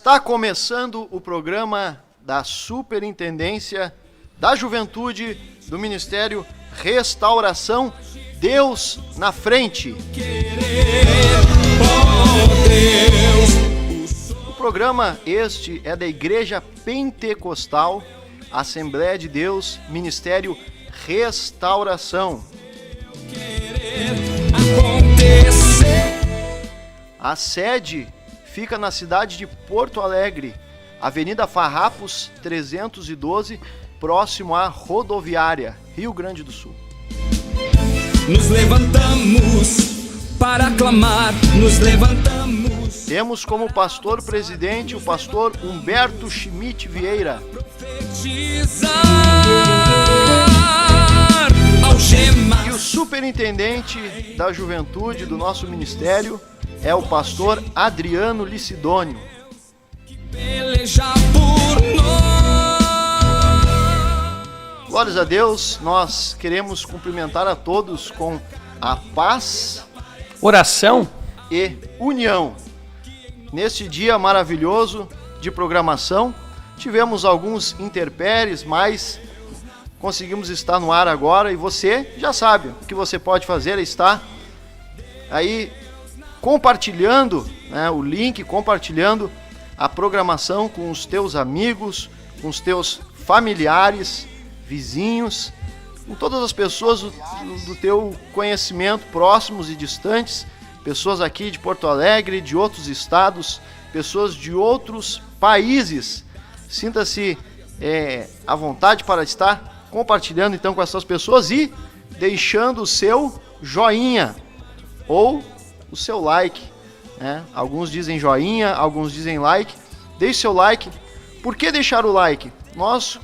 Está começando o programa da Superintendência da Juventude do Ministério Restauração, Deus na Frente. O programa este é da Igreja Pentecostal, Assembleia de Deus, Ministério Restauração. A sede fica na cidade de Porto Alegre, Avenida Farrapos 312, próximo à rodoviária, Rio Grande do Sul. Nos levantamos para clamar, nos levantamos. Temos como pastor presidente o pastor Humberto Schmidt Vieira. E o superintendente da juventude do nosso ministério é o pastor Adriano Licidônio. Glórias a Deus, nós queremos cumprimentar a todos com a paz, oração e união. Neste dia maravilhoso de programação, tivemos alguns intempéries, mas conseguimos estar no ar agora e você já sabe, o que você pode fazer é estar aí compartilhando, né, o link, compartilhando a programação com os teus amigos, com os teus familiares, vizinhos, com todas as pessoas do teu conhecimento, próximos e distantes, pessoas aqui de Porto Alegre, de outros estados, pessoas de outros países. Sinta-se à vontade para estar compartilhando então com essas pessoas e deixando o seu joinha ou o seu like, né? Alguns dizem joinha, alguns dizem like. Deixe seu like. Por que deixar o like? Nós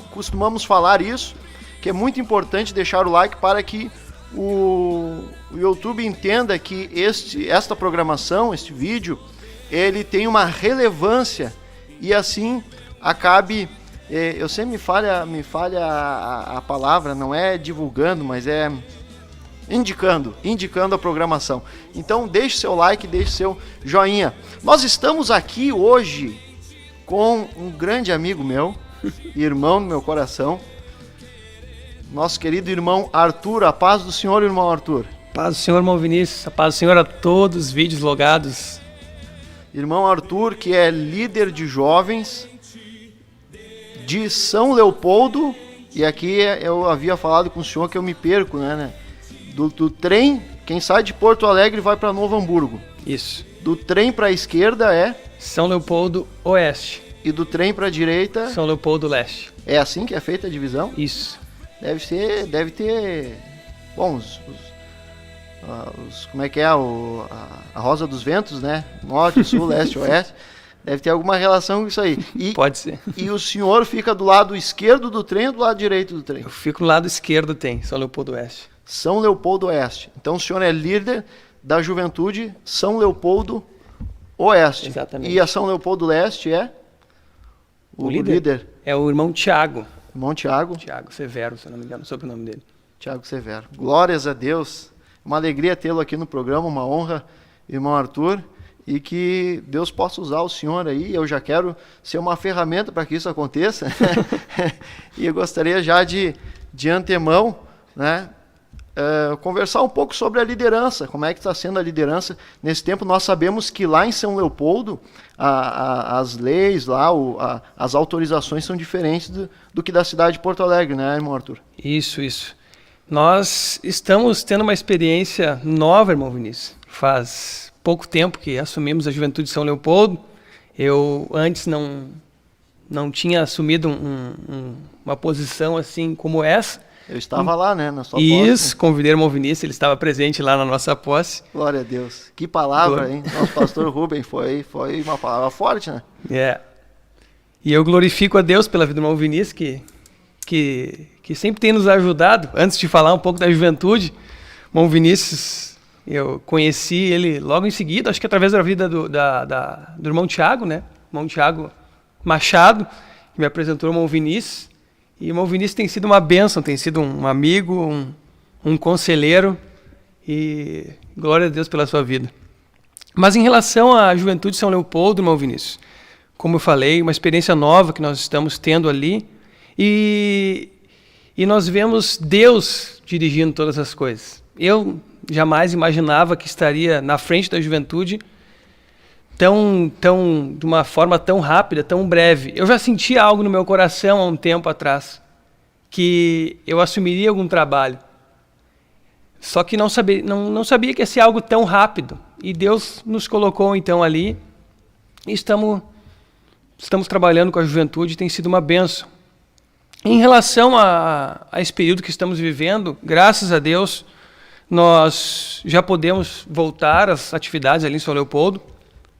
costumamos falar isso, que é muito importante deixar o like para que o YouTube entenda que esta programação, este vídeo, ele tem uma relevância e assim acabe, eu sempre me falha a palavra, não é divulgando, mas é indicando a programação. Então deixe seu like, deixe seu joinha. Nós estamos aqui hoje com um grande amigo meu, irmão do meu coração, nosso querido irmão Arthur. A paz do Senhor, irmão Arthur. Paz do Senhor, irmão Vinícius. A paz do Senhor a todos os vídeos logados. Irmão Arthur, que é líder de jovens de São Leopoldo, e aqui eu havia falado com o senhor que eu me perco, né? Do trem, quem sai de Porto Alegre vai para Novo Hamburgo. Isso. Do trem para a esquerda é São Leopoldo Oeste. E do trem para a direita São Leopoldo Leste. É assim que é feita a divisão? Isso. Deve ter, bom, como é que é a Rosa dos Ventos, né? Norte, Sul, Leste, Oeste. Deve ter alguma relação com isso aí. Pode ser. E o senhor fica do lado esquerdo do trem ou do lado direito do trem? Eu fico no lado esquerdo, São Leopoldo Oeste. São Leopoldo Oeste. Então o senhor é líder da juventude São Leopoldo Oeste. Exatamente. E a São Leopoldo Leste é? O líder? É o irmão Tiago. Irmão Tiago? Tiago Severo, se eu não me engano, sobre o nome dele. Tiago Severo. Glórias a Deus. Uma alegria tê-lo aqui no programa, uma honra, irmão Arthur. E que Deus possa usar o senhor aí. Eu já quero ser uma ferramenta para que isso aconteça. E eu gostaria já de antemão, né, conversar um pouco sobre a liderança, como é que está sendo a liderança nesse tempo. Nós sabemos que lá em São Leopoldo as leis, lá as autorizações são diferentes do que da cidade de Porto Alegre, né, irmão Arthur? Isso. Nós estamos tendo uma experiência nova, irmão Vinícius. Faz pouco tempo que assumimos a juventude de São Leopoldo. Eu antes não tinha assumido uma posição assim como essa. Eu estava lá, né, na sua posse. Isso, convidei o irmão Vinícius, ele estava presente lá na nossa posse. Glória a Deus. Que palavra, hein? Nosso pastor Rubem, foi uma palavra forte, né? E eu glorifico a Deus pela vida do irmão Vinícius, que sempre tem nos ajudado. Antes de falar um pouco da juventude, o irmão Vinícius, eu conheci ele logo em seguida, acho que através da vida do irmão Tiago, né? O irmão Tiago Machado, que me apresentou o irmão Vinícius. E o irmão Vinícius tem sido uma bênção, tem sido um amigo, um conselheiro, e glória a Deus pela sua vida. Mas em relação à juventude de São Leopoldo, irmão Vinícius, como eu falei, uma experiência nova que nós estamos tendo ali. E nós vemos Deus dirigindo todas as coisas. Eu jamais imaginava que estaria na frente da juventude de uma forma tão rápida, tão breve. Eu já sentia algo no meu coração há um tempo atrás, que eu assumiria algum trabalho. Só que não sabia que ia ser algo tão rápido. E Deus nos colocou então ali, e estamos trabalhando com a juventude, tem sido uma bênção. Em relação a esse período que estamos vivendo, graças a Deus, nós já podemos voltar às atividades ali em São Leopoldo.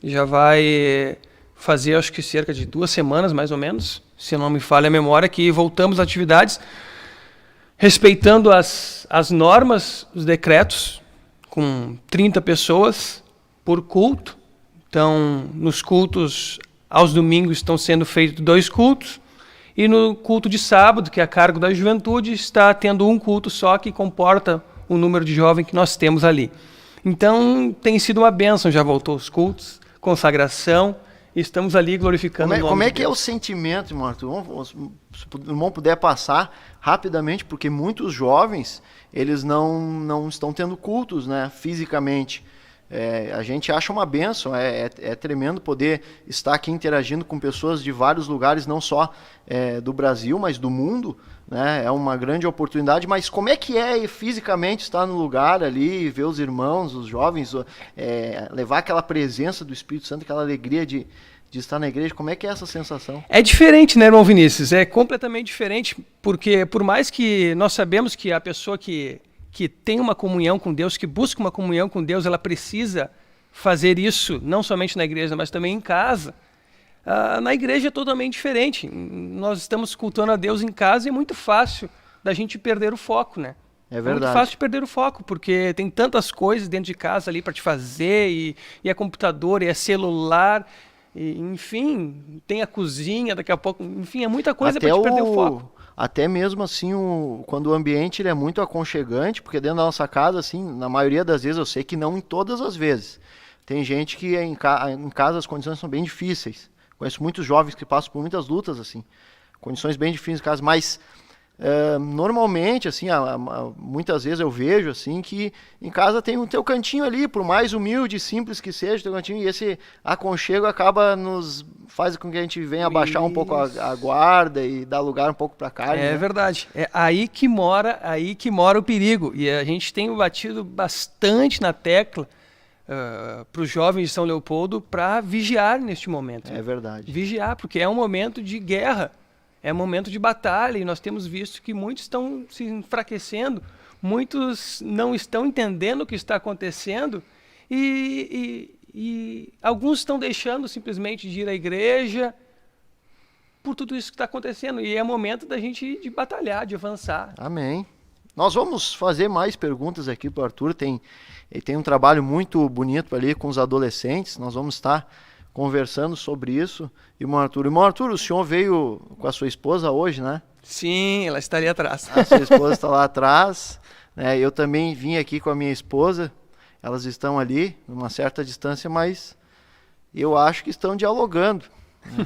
Já vai fazer, acho que cerca de 2 semanas, mais ou menos, se não me falha a memória, que voltamos às atividades, respeitando as normas, os decretos, com 30 pessoas por culto. Então, nos cultos, aos domingos, estão sendo feitos 2 cultos, e no culto de sábado, que é a cargo da juventude, está tendo um culto só que comporta o número de jovens que nós temos ali. Então, tem sido uma bênção, já voltou os cultos, consagração, e estamos ali glorificando o nome de Deus. Como é que é o sentimento, irmão Arthur? Se o irmão puder passar rapidamente, porque muitos jovens, eles não estão tendo cultos, né, fisicamente. A gente acha uma bênção, é tremendo poder estar aqui interagindo com pessoas de vários lugares, não só do Brasil, mas do mundo, né? É uma grande oportunidade, mas como é que é fisicamente estar no lugar ali, ver os irmãos, os jovens, levar aquela presença do Espírito Santo, aquela alegria de estar na igreja? Como é que é essa sensação? É diferente, né, irmão Vinícius? É completamente diferente, porque por mais que nós sabemos que a pessoa que tem uma comunhão com Deus, que busca uma comunhão com Deus, ela precisa fazer isso, não somente na igreja, mas também em casa. Na igreja é totalmente diferente. Nós estamos cultuando a Deus em casa e é muito fácil da gente perder o foco, né? É verdade. É muito fácil de perder o foco, porque tem tantas coisas dentro de casa ali para te fazer, e é computador, e é celular, e, enfim, tem a cozinha daqui a pouco, enfim, é muita coisa para te perder o foco. Até mesmo assim, quando o ambiente ele é muito aconchegante, porque dentro da nossa casa, assim, na maioria das vezes, eu sei que não em todas as vezes. Tem gente que em casa as condições são bem difíceis. Conheço muitos jovens que passam por muitas lutas, assim, condições bem difíceis em casa, mas normalmente, assim, muitas vezes eu vejo, assim, que em casa tem o teu cantinho ali, por mais humilde e simples que seja o teu cantinho, e esse aconchego faz com que a gente venha abaixar um pouco a guarda e dar lugar um pouco para a carne. É, né? Verdade. É aí que mora o perigo. E a gente tem batido bastante na tecla para os jovens de São Leopoldo para vigiar neste momento. É verdade. Vigiar, porque é um momento de guerra, é um momento de batalha, e nós temos visto que muitos estão se enfraquecendo, muitos não estão entendendo o que está acontecendo, e alguns estão deixando simplesmente de ir à igreja por tudo isso que está acontecendo. E é momento da gente de batalhar, de avançar. Amém. Nós vamos fazer mais perguntas aqui para o Arthur. Ele tem um trabalho muito bonito ali com os adolescentes. Nós vamos estar conversando sobre isso. Irmão Arthur, o senhor veio com a sua esposa hoje, né? Sim, ela está ali atrás. A sua esposa está lá atrás, né? Eu também vim aqui com a minha esposa. Elas estão ali, numa certa distância, mas eu acho que estão dialogando. Né?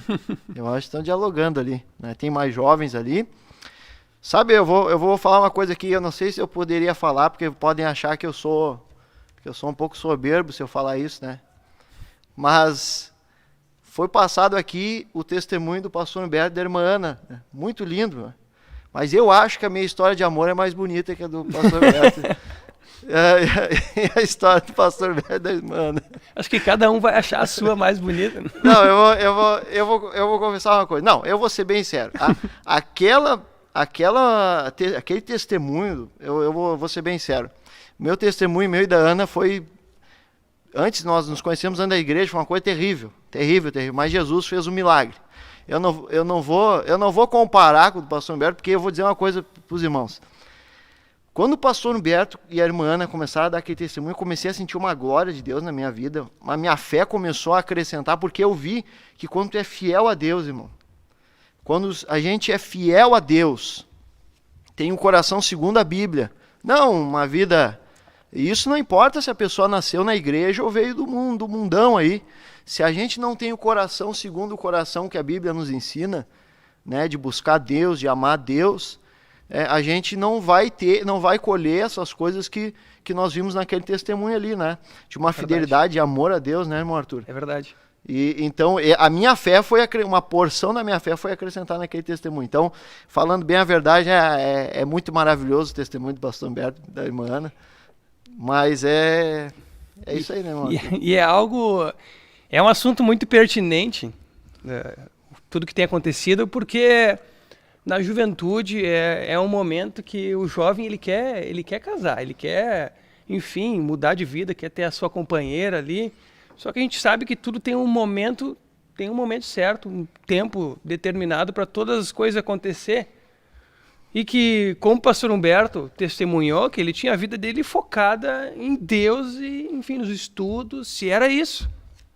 Eu acho que estão dialogando ali. Né? Tem mais jovens ali. Sabe, eu vou falar uma coisa aqui, eu não sei se eu poderia falar, porque podem achar que eu sou um pouco soberbo se eu falar isso, né? Mas foi passado aqui o testemunho do pastor Humberto e da irmã Ana, né? Muito lindo, né? Mas eu acho que a minha história de amor é mais bonita que a do pastor Humberto. A história do pastor Humberto e da irmã Ana. Acho que cada um vai achar a sua mais bonita. Né? Não, eu vou confessar uma coisa. Não, eu vou ser bem sério. Aquele testemunho, eu vou ser bem sério. Meu testemunho, meu e da Ana, foi... Antes nós nos conhecemos antes da igreja, foi uma coisa terrível. Mas Jesus fez um milagre. Eu não vou comparar com o pastor Humberto, porque eu vou dizer uma coisa para os irmãos. Quando o pastor Humberto e a irmã Ana começaram a dar aquele testemunho, eu comecei a sentir uma glória de Deus na minha vida. A minha fé começou a acrescentar, porque eu vi que quando tu é fiel a Deus, irmão, quando a gente é fiel a Deus, tem um coração segundo a Bíblia, não uma vida... Isso não importa se a pessoa nasceu na igreja ou veio do mundão aí. Se a gente não tem o coração segundo o coração que a Bíblia nos ensina, né, de buscar Deus, de amar Deus, a gente não vai colher essas coisas que nós vimos naquele testemunho ali, né? De uma fidelidade e amor a Deus, né, irmão Arthur? É verdade. E então a minha fé uma porção da minha fé foi acrescentada naquele testemunho. Então, falando bem a verdade, é muito maravilhoso o testemunho do pastor Humberto, da irmã Ana, mas é isso aí, né, irmão? E é um assunto muito pertinente, tudo que tem acontecido, porque na juventude é um momento que o jovem ele quer casar, ele quer, enfim, mudar de vida, quer ter a sua companheira ali. Só que a gente sabe que tudo tem um momento certo, um tempo determinado para todas as coisas acontecer. E que, como o pastor Humberto testemunhou, que ele tinha a vida dele focada em Deus e, enfim, nos estudos, se era isso.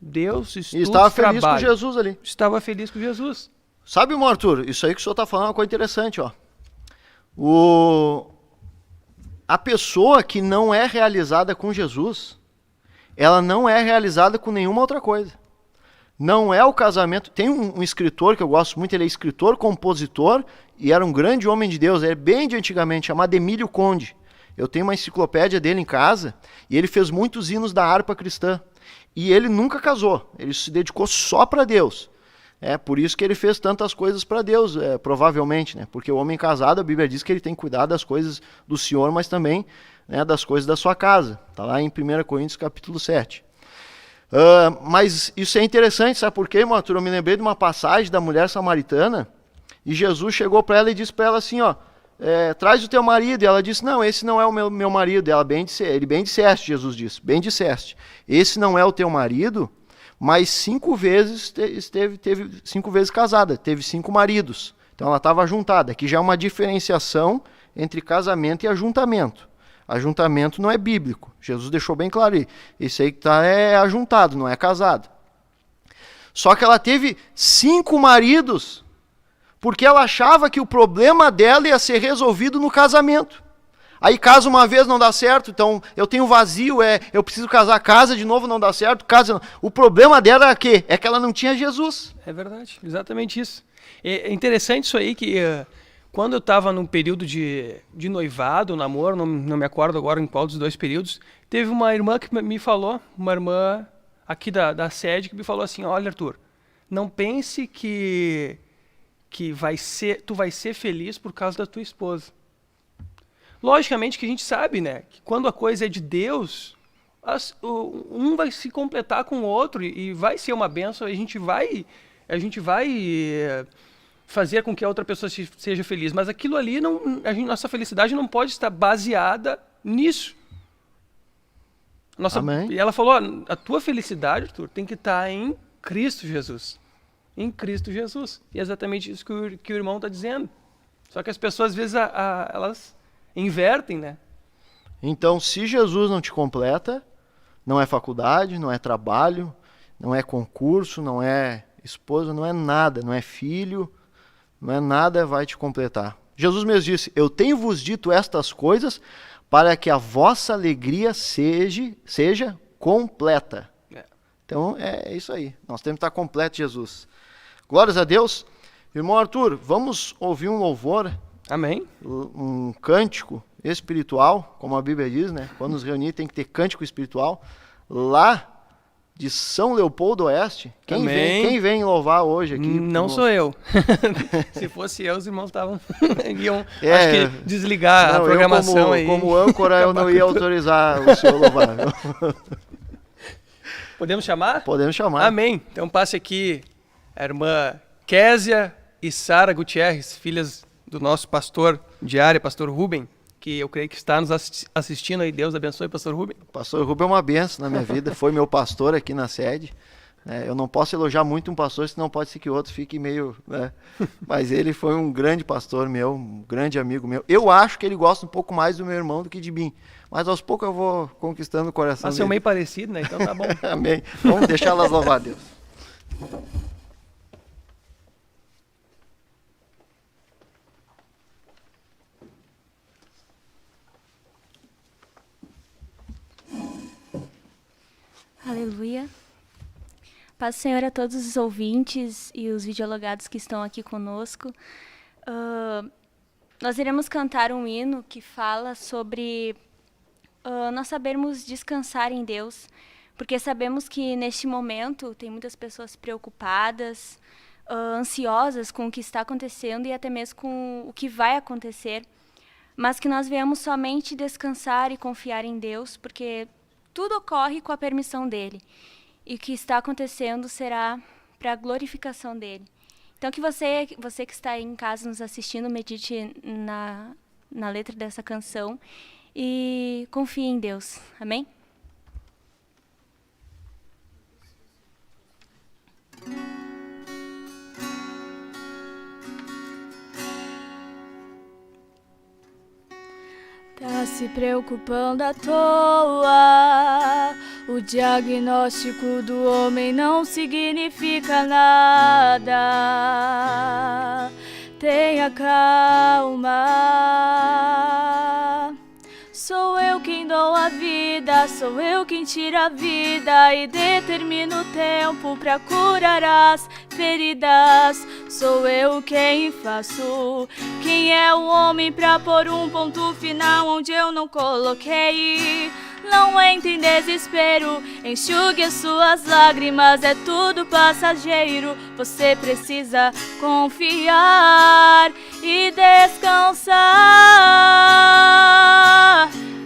Deus, estudos, e estava feliz trabalho. com Jesus ali. Estava feliz com Jesus. Sabe, irmão Arthur, isso aí que o senhor está falando é uma coisa interessante, ó. A pessoa que não é realizada com Jesus, ela não é realizada com nenhuma outra coisa. Não é o casamento. Tem um escritor que eu gosto muito, ele é escritor, compositor, e era um grande homem de Deus, é bem de antigamente, chamado Emílio Conde. Eu tenho uma enciclopédia dele em casa, e ele fez muitos hinos da harpa cristã. E ele nunca casou, ele se dedicou só para Deus. É por isso que ele fez tantas coisas para Deus, provavelmente, né? Porque o homem casado, a Bíblia diz que ele tem que cuidar das coisas do Senhor, mas também, né, das coisas da sua casa. Está lá em 1 Coríntios capítulo 7. Mas isso é interessante, sabe por quê, irmão Arthur? Eu me lembrei de uma passagem da mulher samaritana, e Jesus chegou para ela e disse para ela assim, ó, traz o teu marido. E ela disse, não, esse não é o meu marido. Ele bem disseste, Jesus disse, bem disseste. Esse não é o teu marido, mas 5 vezes teve 5 vezes casada, teve 5 maridos. Então ela estava ajuntada. Aqui já é uma diferenciação entre casamento e ajuntamento. Ajuntamento não é bíblico. Jesus deixou bem claro aí. Esse aí que está é ajuntado, não é casado. Só que ela teve 5 maridos, porque ela achava que o problema dela ia ser resolvido no casamento. Aí casa uma vez, não dá certo, então eu tenho vazio, eu preciso casar, casa de novo, não dá certo, casa. O problema dela era que ela não tinha Jesus. É verdade, exatamente isso. É interessante isso aí que quando eu estava num período de noivado, namoro, não me acordo agora em qual dos 2 períodos, teve uma irmã que me falou, uma irmã aqui da sede, que me falou assim, olha Arthur, não pense que tu vai ser feliz por causa da tua esposa. Logicamente que a gente sabe, né, que quando a coisa é de Deus, um vai se completar com o outro e vai ser uma bênção, a gente vai fazer com que a outra pessoa seja feliz. Mas aquilo ali, nossa felicidade não pode estar baseada nisso. Amém. E ela falou, a tua felicidade, Arthur, tem que estar em Cristo Jesus. Em Cristo Jesus. E é exatamente isso que o irmão está dizendo. Só que as pessoas, às vezes, elas invertem, né? Então, se Jesus não te completa, não é faculdade, não é trabalho, não é concurso, não é esposa, não é nada, não é filho, não é nada vai te completar. Jesus mesmo disse, eu tenho vos dito estas coisas para que a vossa alegria seja completa. Então, é isso aí. Nós temos que estar completo, Jesus. Glórias a Deus. Irmão Arthur, vamos ouvir um louvor. Amém. Um cântico espiritual, como a Bíblia diz, né? Quando nos reunir tem que ter cântico espiritual. Lá de São Leopoldo Oeste. Quem vem louvar hoje aqui? Não sou eu. Se fosse eu, os irmãos iam acho que desligar a programação aí. Como âncora, eu não ia autorizar o senhor louvar. Podemos chamar? Podemos chamar. Amém. Então passe aqui a irmã Késia e Sara Gutierrez, filhas do nosso pastor de área, pastor Rubem, que eu creio que está nos assistindo aí. Deus abençoe, pastor Rubem. Pastor Rubem é uma benção na minha vida, foi meu pastor aqui na sede. Eu não posso elogiar muito um pastor, senão pode ser que o outro fique meio... né? Mas ele foi um grande pastor meu, um grande amigo meu. Eu acho que ele gosta um pouco mais do meu irmão do que de mim. Mas aos poucos eu vou conquistando o coração dele. São meio parecidos, né? Então tá bom. Amém. Vamos deixar elas louvar a Deus. Aleluia. Paz do Senhor a todos os ouvintes e os videologados que estão aqui conosco. Nós iremos cantar um hino que fala sobre nós sabermos descansar em Deus, porque sabemos que neste momento tem muitas pessoas preocupadas, ansiosas com o que está acontecendo e até mesmo com o que vai acontecer, mas que nós venhamos somente descansar e confiar em Deus, porque tudo ocorre com a permissão dele. E o que está acontecendo será para a glorificação dele. Então, que você que está aí em casa nos assistindo, medite na letra dessa canção e confie em Deus. Amém? Tá se preocupando à toa. O diagnóstico do homem não significa nada. Tenha calma. Sou eu quem dou a vida, sou eu quem tira a vida e determino o tempo pra curar as feridas. Sou eu quem faço. Quem é o homem pra pôr um ponto final onde eu não coloquei? Não entre em desespero, enxugue as suas lágrimas, é tudo passageiro. Você precisa confiar e descansar.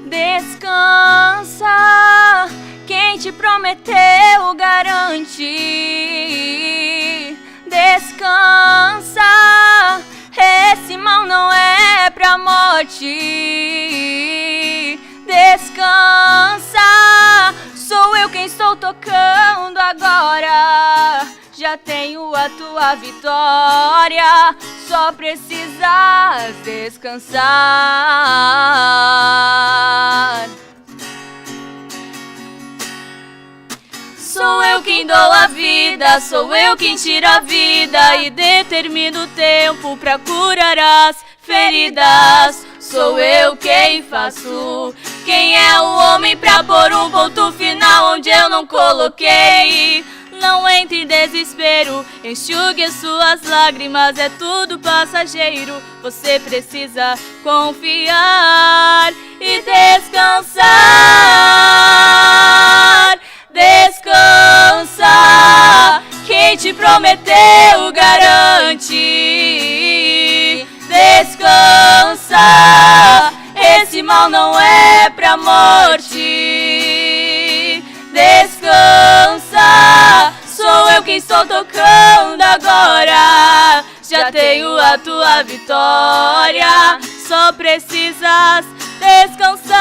Descansa, quem te prometeu garante. Descansa, esse mal não é pra morte. Descansa, sou eu quem estou tocando agora. Já tenho a tua vitória, só precisas descansar. Sou eu quem dou a vida, sou eu quem tira a vida e determino o tempo pra curar as feridas. Sou eu quem faço. Quem é o homem pra pôr um ponto final onde eu não coloquei? Não entre em desespero, enxugue as suas lágrimas, é tudo passageiro. Você precisa confiar e descansar. Descansa, quem te prometeu garante. Descansa, esse mal não é pra morte. Descansa, sou eu quem estou tocando agora. Já tenho a tua vitória, só precisas descansar.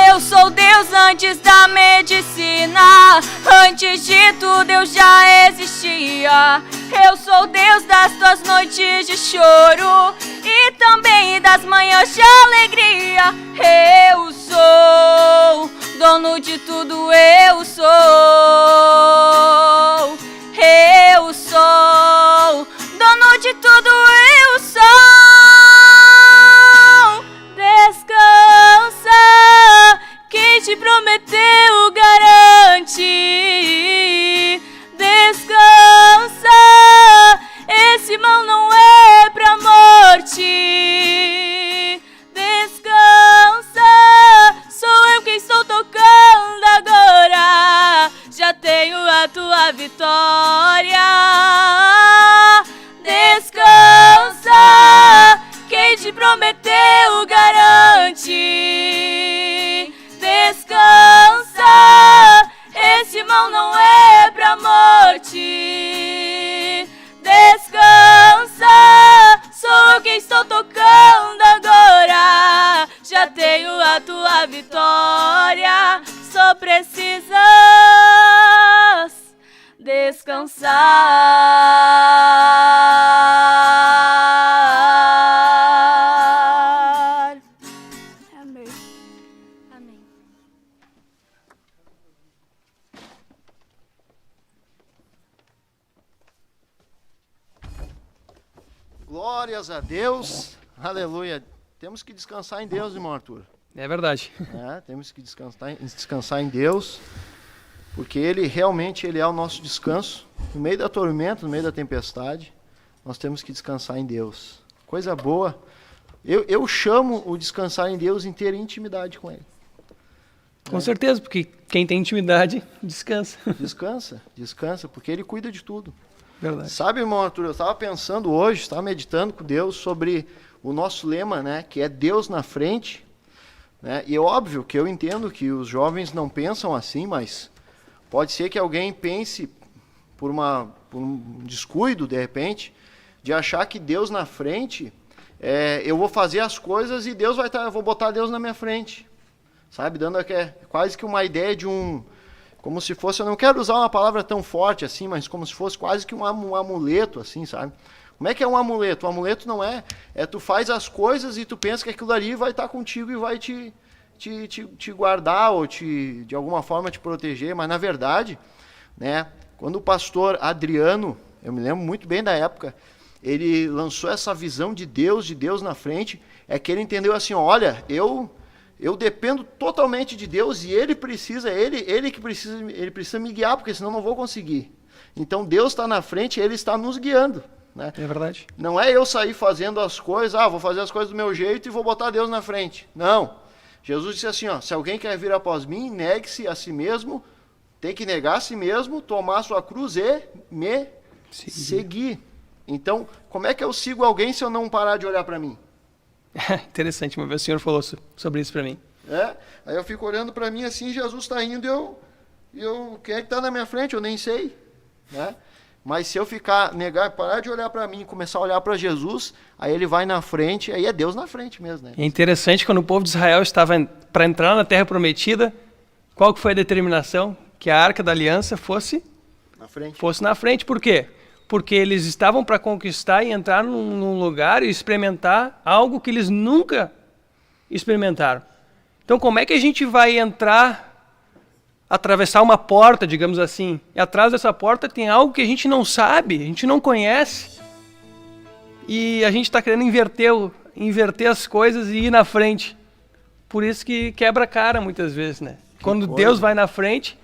Eu sou Deus antes da medicina, antes de tudo eu já existia. Eu sou Deus das tuas noites de choro e também das manhãs de alegria. Eu sou dono de tudo, eu sou. Eu sou dono de tudo, eu sou. Descansa, quem te prometeu garante. Descansa, esse mal não é pra morte. Descansa, sou eu quem estou tocando agora. Já tenho a tua vitória. Descansa, quem te prometeu garante. Descansa, esse mal não é pra morte. Descansa, sou eu quem estou tocando agora. Já tenho a tua vitória, só precisas descansar. Amém. Amém. Glórias a Deus. Aleluia. Temos que descansar em Deus, irmão Arthur. É verdade. Temos que descansar em Deus. porque Ele realmente Ele é o nosso descanso. No meio da tormenta, no meio da tempestade, nós temos que descansar em Deus. Coisa boa. Eu chamo o descansar em Deus em ter intimidade com Ele. Com certeza, porque quem tem intimidade, descansa. Descansa, porque Ele cuida de tudo. Verdade. Sabe, irmão Arthur, eu estava pensando hoje, estava meditando com Deus sobre o nosso lema, né, que é Deus na frente, né? E é óbvio que eu entendo que os jovens não pensam assim, mas pode ser que alguém pense por um descuido, de repente, de achar que Deus na frente, eu vou fazer as coisas e Deus vai estar, eu vou botar Deus na minha frente, sabe, dando quase que uma ideia de como se fosse, eu não quero usar uma palavra tão forte assim, mas como se fosse quase que um amuleto, assim, sabe? Como é que é um amuleto? O amuleto não é tu faz as coisas e tu pensa que aquilo ali vai estar contigo e vai te guardar ou de alguma forma te proteger, mas na verdade, né, quando o pastor Adriano, eu me lembro muito bem da época, ele lançou essa visão de Deus na frente, é que ele entendeu assim, olha, eu dependo totalmente de Deus e ele precisa me guiar, porque senão não vou conseguir. Então Deus está na frente, Ele está nos guiando. Né? É verdade. Não é eu sair fazendo as coisas, vou fazer as coisas do meu jeito e vou botar Deus na frente. Não. Jesus disse assim, se alguém quer vir após mim, negue-se a si mesmo, tem que negar a si mesmo, tomar a sua cruz e me seguir. Então, como é que eu sigo alguém se eu não parar de olhar para mim? Interessante, uma vez o senhor falou sobre isso para mim. Aí eu fico olhando para mim assim, Jesus está indo e eu quem é que está na minha frente? Eu nem sei. Né? Mas se eu parar de olhar para mim e começar a olhar para Jesus, aí Ele vai na frente, aí é Deus na frente mesmo. Né? É interessante, quando o povo de Israel estava para entrar na Terra Prometida, qual que foi a determinação? Que a Arca da Aliança fosse na frente. Por quê? Porque eles estavam para conquistar e entrar num lugar e experimentar algo que eles nunca experimentaram. Então, como é que a gente vai atravessar uma porta, digamos assim, e atrás dessa porta tem algo que a gente não sabe, a gente não conhece, e a gente está querendo inverter as coisas e ir na frente. Por isso que quebra a cara muitas vezes, né? Quando Deus vai na frente,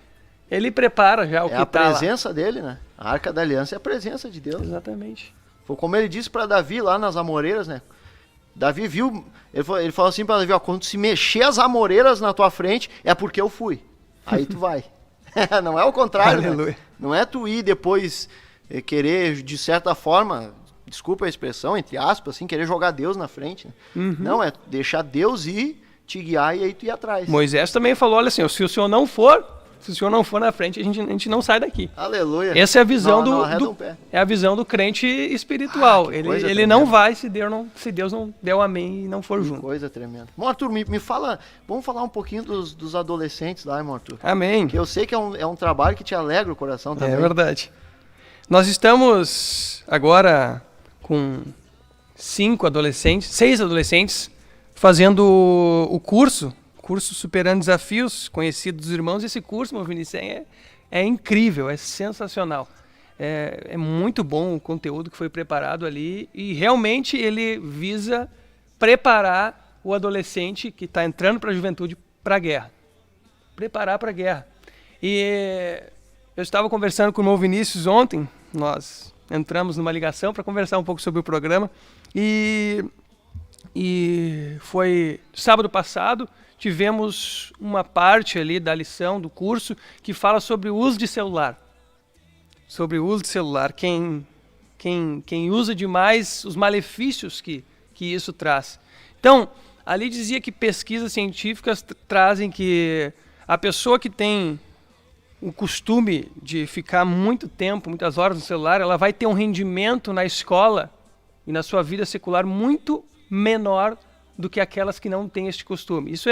Ele prepara já o que está lá. É a presença dele, né? A Arca da Aliança é a presença de Deus. Exatamente. Foi como Ele disse para Davi lá nas amoreiras, né? Davi viu, ele falou assim para Davi, quando se mexer as amoreiras na tua frente, é porque eu fui. Aí tu vai. Não é o contrário, né? Não é tu ir depois querer, de certa forma, desculpa a expressão, entre aspas, assim, querer jogar Deus na frente. Né? Uhum. Não, é deixar Deus ir, te guiar e aí tu ir atrás. Moisés também falou, olha assim, se o senhor não for na frente, a gente não sai daqui. Aleluia. Essa é a visão é a visão do crente espiritual. Ele não vai se Deus não der o amém e não for junto. Coisa tremenda. Bom, Arthur, me fala, vamos falar um pouquinho dos adolescentes lá, irmão Arthur. Amém. Que eu sei que é um trabalho que te alegra o coração também. É verdade. Nós estamos agora com 6 adolescentes, fazendo o curso Superando Desafios, conhecido dos irmãos. Esse curso, meu Vinícius, é incrível, é sensacional. É muito bom o conteúdo que foi preparado ali e realmente ele visa preparar o adolescente que está entrando para a juventude para a guerra. Preparar para a guerra. E eu estava conversando com o irmão Vinícius ontem, nós entramos numa ligação para conversar um pouco sobre o programa e foi sábado passado. Tivemos uma parte ali da lição, do curso, que fala sobre o uso de celular. Sobre o uso de celular. Quem usa demais, os malefícios que isso traz. Então, ali dizia que pesquisas científicas trazem que a pessoa que tem o costume de ficar muito tempo, muitas horas no celular, ela vai ter um rendimento na escola e na sua vida secular muito menor do que aquelas que não têm este costume. Isso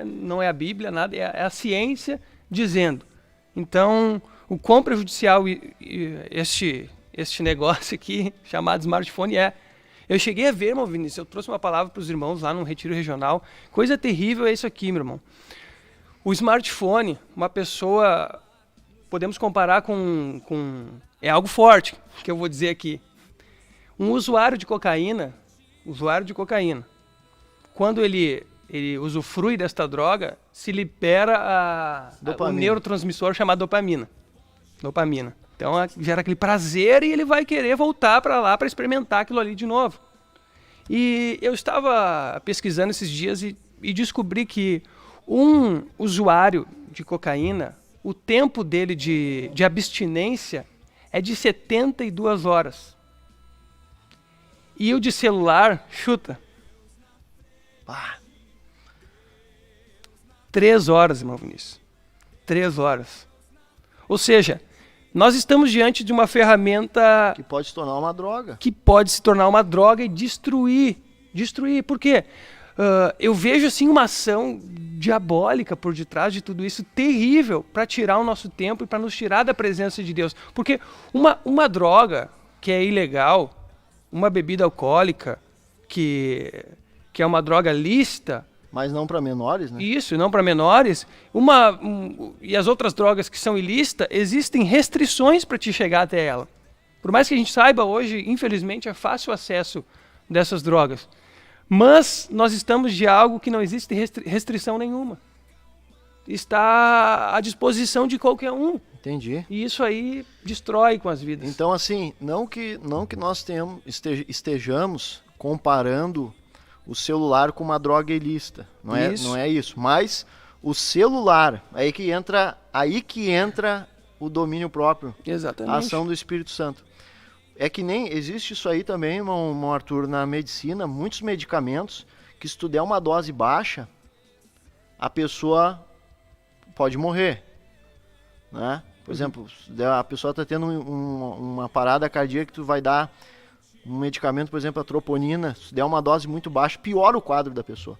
não é a Bíblia, nada, é a ciência dizendo. Então, o quão prejudicial este negócio aqui, chamado smartphone, é. Eu cheguei a ver, irmão Vinícius, eu trouxe uma palavra para os irmãos lá num retiro regional. Coisa terrível é isso aqui, meu irmão. O smartphone, uma pessoa, podemos comparar com é algo forte que eu vou dizer aqui. Um usuário de cocaína, quando ele ele usufrui desta droga, se libera o Dopamina. neurotransmissor chamado dopamina. Então gera aquele prazer e ele vai querer voltar para lá para experimentar aquilo ali de novo. E eu estava pesquisando esses dias e descobri que um usuário de cocaína, o tempo dele de abstinência é de 72 horas. E o de celular, chuta, Ah, 3 horas, irmão Vinícius. 3 horas. Ou seja, nós estamos diante de uma ferramenta que pode se tornar uma droga. que pode se tornar uma droga e destruir. Destruir. Por quê? Eu vejo assim uma ação diabólica por detrás de tudo isso, terrível, para tirar o nosso tempo e para nos tirar da presença de Deus. Porque uma droga que é ilegal, uma bebida alcoólica que é uma droga lícita, Mas não para menores, né? isso, não para menores, e as outras drogas que são ilícitas, existem restrições para te chegar até ela. Por mais que a gente saiba hoje, infelizmente, é fácil o acesso dessas drogas. Mas nós estamos de algo que não existe restrição nenhuma. Está à disposição de qualquer um. Entendi. E isso aí destrói com as vidas. Então, assim, não que nós estejamos comparando o celular com uma droga ilícita. Isso. Não é isso. Mas o celular, aí que entra o domínio próprio, Exatamente. a ação do Espírito Santo. É que nem existe isso aí também, irmão Arthur, na medicina, muitos medicamentos que se tu der uma dose baixa, a pessoa pode morrer, né? Por exemplo, a pessoa está tendo uma parada cardíaca, que tu vai dar um medicamento, por exemplo, a troponina, se der uma dose muito baixa, piora o quadro da pessoa.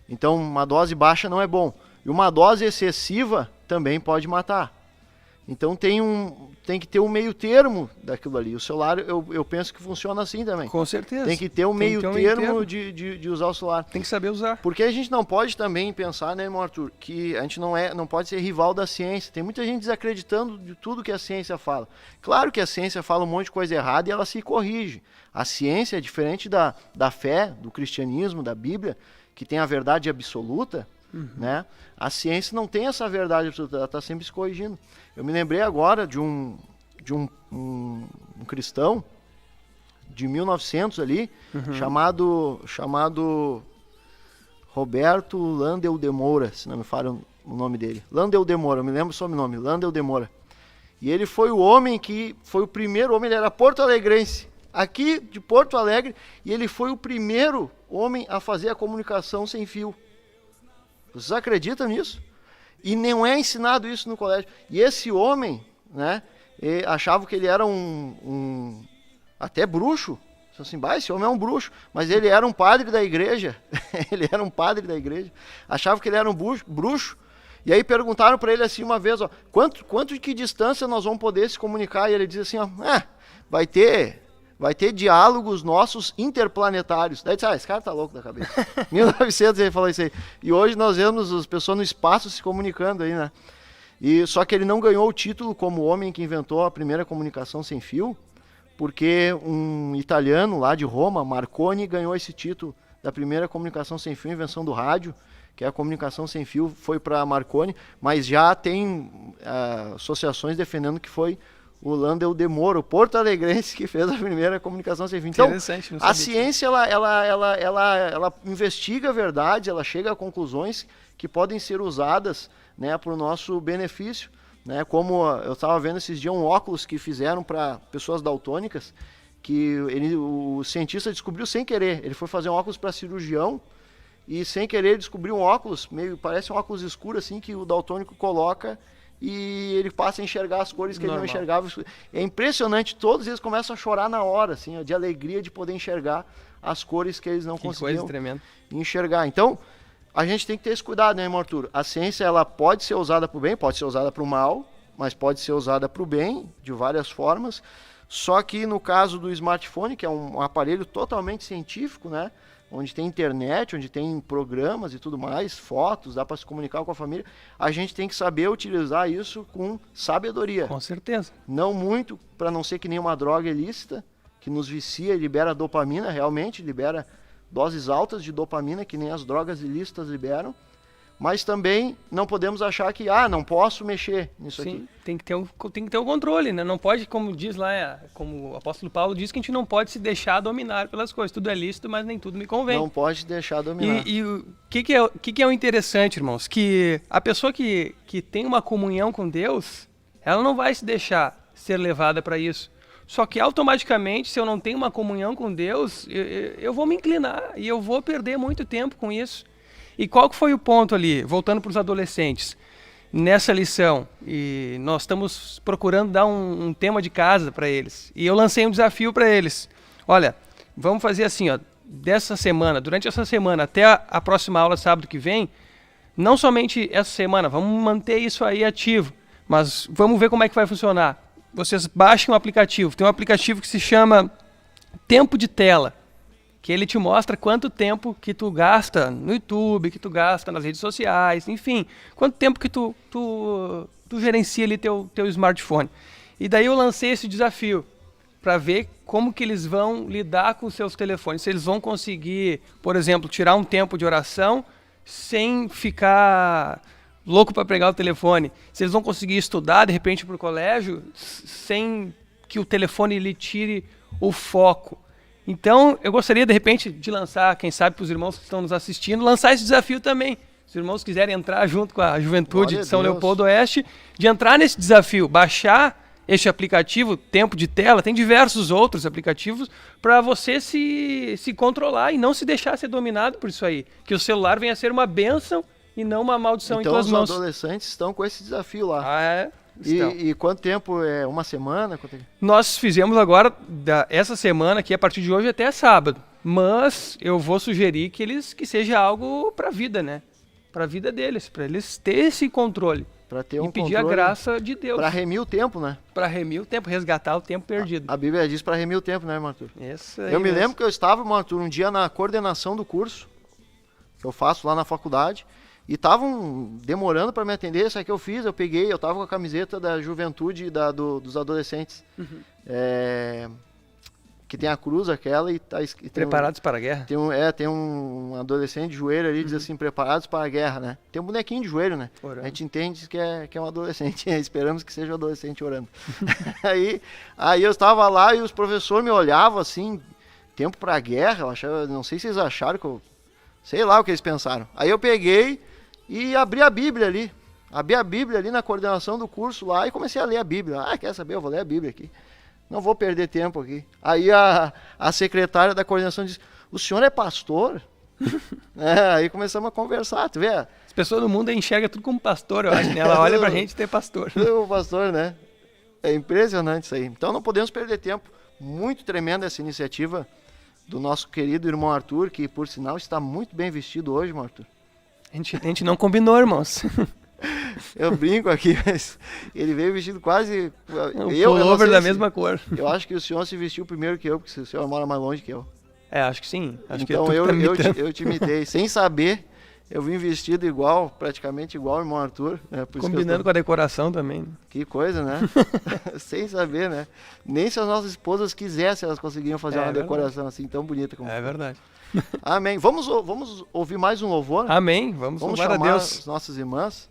Então, uma dose baixa não é bom. E uma dose excessiva também pode matar. Então, tem que ter um meio termo daquilo ali. O celular, eu penso que funciona assim também. Com certeza. Tem que ter um meio termo de usar o celular. Tem que saber usar. Porque a gente não pode também pensar, né, irmão Arthur, que a gente não pode ser rival da ciência. Tem muita gente desacreditando de tudo que a ciência fala. Claro que a ciência fala um monte de coisa errada e ela se corrige. A ciência é diferente da fé, do cristianismo, da Bíblia, que tem a verdade absoluta, né? A ciência não tem essa verdade absoluta, ela está sempre se corrigindo. Eu me lembrei agora de um cristão de 1900 ali, chamado Roberto Landel de Moura, se não me falha o nome dele. Landel de Moura, eu me lembro o sobrenome, Landel de Moura. E ele foi o homem que foi o primeiro homem, ele era porto-alegrense, aqui de Porto Alegre, e ele foi o primeiro homem a fazer a comunicação sem fio. Vocês acreditam nisso? E não é ensinado isso no colégio. E esse homem, né, achava que ele era até bruxo. Assim, esse homem é um bruxo. Mas ele era um padre da igreja. Ele era um padre da igreja. Achava que ele era um bruxo. E aí perguntaram para ele assim uma vez, ó, quanto de que distância nós vamos poder se comunicar? E ele diz assim, ó, vai ter diálogos nossos interplanetários. Daí disse, esse cara tá louco da cabeça. 1900 ele falou isso aí. E hoje nós vemos as pessoas no espaço se comunicando aí, né? Só que ele não ganhou o título como o homem que inventou a primeira comunicação sem fio, porque um italiano lá de Roma, Marconi, ganhou esse título da primeira comunicação sem fio, invenção do rádio, que é a comunicação sem fio, foi para Marconi, mas já tem associações defendendo que foi o Landel de Moura, o porto-alegrense, que fez a primeira comunicação sem fio. Então, Interessante, não a sabia ciência, ela investiga a verdade, ela chega a conclusões que podem ser usadas, né, para o nosso benefício. Né? Como eu estava vendo esses dias um óculos que fizeram para pessoas daltônicas, que o cientista descobriu sem querer. Ele foi fazer um óculos para cirurgião e sem querer descobriu um óculos, parece um óculos escuro assim, que o daltônico coloca e ele passa a enxergar as cores que ele não enxergava. É impressionante, todos eles começam a chorar na hora, assim, ó, de alegria de poder enxergar as cores que eles não conseguiam enxergar. Então, a gente tem que ter esse cuidado, né, irmão Arthur? A ciência, ela pode ser usada para o bem, pode ser usada para o mal, mas pode ser usada para o bem, de várias formas. Só que no caso do smartphone, que é um aparelho totalmente científico, né, onde tem internet, onde tem programas e tudo mais, fotos, dá para se comunicar com a família, a gente tem que saber utilizar isso com sabedoria. Com certeza. Não muito, para não ser que nem uma droga ilícita, que nos vicia e libera dopamina, realmente libera doses altas de dopamina, que nem as drogas ilícitas liberam, mas também não podemos achar que, não posso mexer nisso aqui. Sim, tem que ter o controle, né? Não pode, como diz lá, como o apóstolo Paulo diz, que a gente não pode se deixar dominar pelas coisas. Tudo é lícito, mas nem tudo me convém. Não pode deixar dominar. E o que é o interessante, irmãos? Que a pessoa que tem uma comunhão com Deus, ela não vai se deixar ser levada para isso. Só que automaticamente, se eu não tenho uma comunhão com Deus, eu vou me inclinar e eu vou perder muito tempo com isso. E qual que foi o ponto ali, voltando para os adolescentes, nessa lição? E nós estamos procurando dar um tema de casa para eles. E eu lancei um desafio para eles. Olha, vamos fazer assim, ó, durante essa semana, até a próxima aula, sábado que vem, não somente essa semana, vamos manter isso aí ativo, mas vamos ver como é que vai funcionar. Vocês baixem um aplicativo, tem um aplicativo que se chama Tempo de Tela, que ele te mostra quanto tempo que tu gasta no YouTube, que tu gasta nas redes sociais, enfim, quanto tempo que tu gerencia ali teu smartphone. E daí eu lancei esse desafio para ver como que eles vão lidar com os seus telefones. Se eles vão conseguir, por exemplo, tirar um tempo de oração sem ficar louco para pegar o telefone. Se eles vão conseguir estudar, de repente, para o colégio, sem que o telefone lhe tire o foco. Então, eu gostaria, de repente, de lançar, quem sabe, para os irmãos que estão nos assistindo, lançar esse desafio também. Se os irmãos quiserem entrar junto com a juventude de São Leopoldo Oeste, de entrar nesse desafio, baixar este aplicativo, Tempo de Tela, tem diversos outros aplicativos, para você se controlar e não se deixar ser dominado por isso aí. Que o celular venha a ser uma bênção e não uma maldição em tuas mãos. Então, os adolescentes estão com esse desafio lá. Então. E quanto tempo? É uma semana? Nós fizemos agora, essa semana aqui, a partir de hoje até sábado. Mas eu vou sugerir que seja algo para a vida, né? Para a vida deles, para eles terem esse controle. Para ter e pedir a graça de Deus. Para remir o tempo, né? Para remir o tempo, resgatar o tempo perdido. A Bíblia diz para remir o tempo, né, irmão Arthur? Isso aí eu me lembro que eu estava, irmão Arthur, um dia na coordenação do curso que eu faço lá na faculdade. E estavam demorando para me atender, isso aí que eu fiz, eu tava com a camiseta da juventude dos adolescentes. Que tem a cruz aquela e tá escrito... Preparados para a guerra? Tem um adolescente de joelho ali, diz assim, preparados para a guerra, né? Tem um bonequinho de joelho, né? Orando. A gente entende que é um adolescente, esperamos que seja um adolescente orando. aí eu estava lá e os professores me olhavam assim, tempo para a guerra, eu achava, não sei se eles acharam que eu... Sei lá o que eles pensaram. Aí eu peguei e abri a Bíblia ali. Abri a Bíblia ali na coordenação do curso lá e comecei a ler a Bíblia. Quer saber? Eu vou ler a Bíblia aqui. Não vou perder tempo aqui. Aí a secretária da coordenação disse, o senhor é pastor? Aí começamos a conversar, tu vê? As pessoas do mundo enxergam tudo como pastor, eu acho, né? Ela olha pra gente ter pastor. O pastor, né? É impressionante isso aí. Então não podemos perder tempo. Muito tremenda essa iniciativa do nosso querido irmão Arthur, que por sinal está muito bem vestido hoje, irmão Arthur. A gente não combinou, irmãos. Eu brinco aqui, mas ele veio vestido quase... pullover da mesma cor. Eu acho que o senhor se vestiu primeiro que eu, porque o senhor mora mais longe que eu. Acho que sim. Então eu te imitei. Sem saber, eu vim vestido praticamente igual o irmão Arthur. Né? Combinando com a decoração também. Que coisa, né? Sem saber, né? Nem se as nossas esposas quisessem, elas conseguiam fazer uma decoração assim tão bonita como... É verdade. Amém. Vamos ouvir mais um louvor? Amém. Vamos louvar a Deus. As nossas irmãs,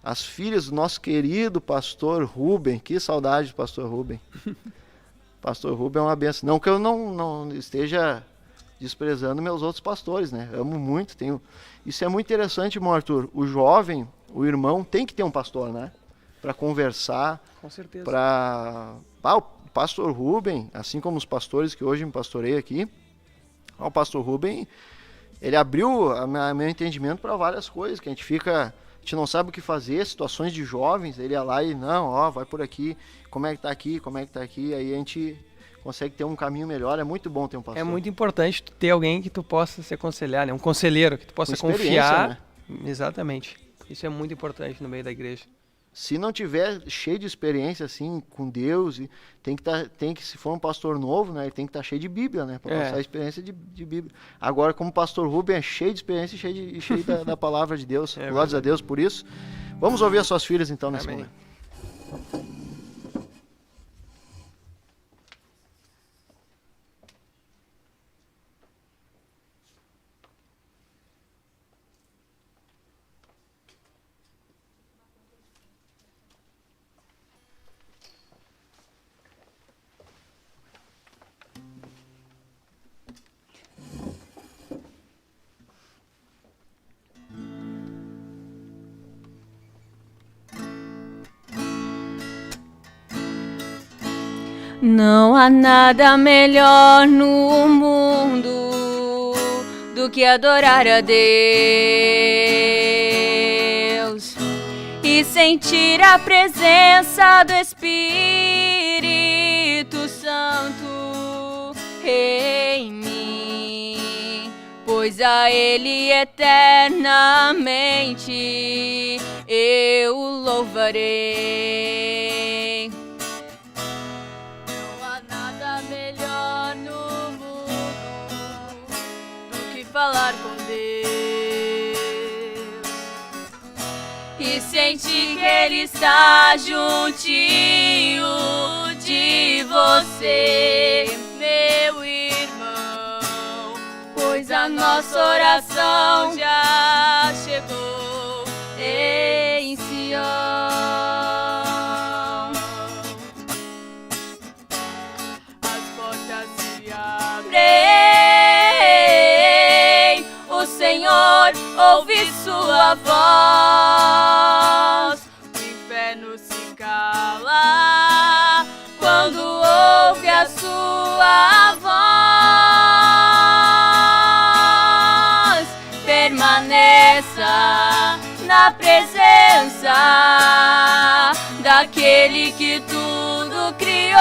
as filhas do nosso querido pastor Rubem. Que saudade do pastor Rubem. Pastor Rubem é uma benção. Não que eu não esteja desprezando meus outros pastores, né? Amo muito. Isso é muito interessante, irmão Arthur. O jovem, o irmão, tem que ter um pastor, né? Para conversar. Com certeza. O pastor Rubem, assim como os pastores que hoje me pastorei aqui, o pastor Rubem, ele abriu meu entendimento para várias coisas, que a gente não sabe o que fazer, situações de jovens, ele ia lá e, vai por aqui, como é que tá aqui, aí a gente consegue ter um caminho melhor, é muito bom ter um pastor. É muito importante ter alguém que tu possa se aconselhar, né? Um conselheiro que tu possa confiar. Né? Exatamente, isso é muito importante no meio da igreja. Se não tiver cheio de experiência assim com Deus, tem que se for um pastor novo, né, ele tem que estar cheio de Bíblia, né, para passar a experiência de Bíblia. Agora, como pastor Rubem é cheio de experiência e cheio da palavra de Deus. Glórias a Deus por isso. Vamos ouvir as suas filhas então nesse momento. Não há nada melhor no mundo do que adorar a Deus e sentir a presença do Espírito Santo em mim, pois a Ele eternamente eu o louvarei. Não há nada melhor no mundo do que falar com Deus e sentir que Ele está juntinho de você, meu irmão, pois a nossa oração já chegou em Sião. As portas se abrem, o Senhor ouve sua voz, o inferno se cala quando ouve a sua voz. Permaneça na presença daquele que tudo criou.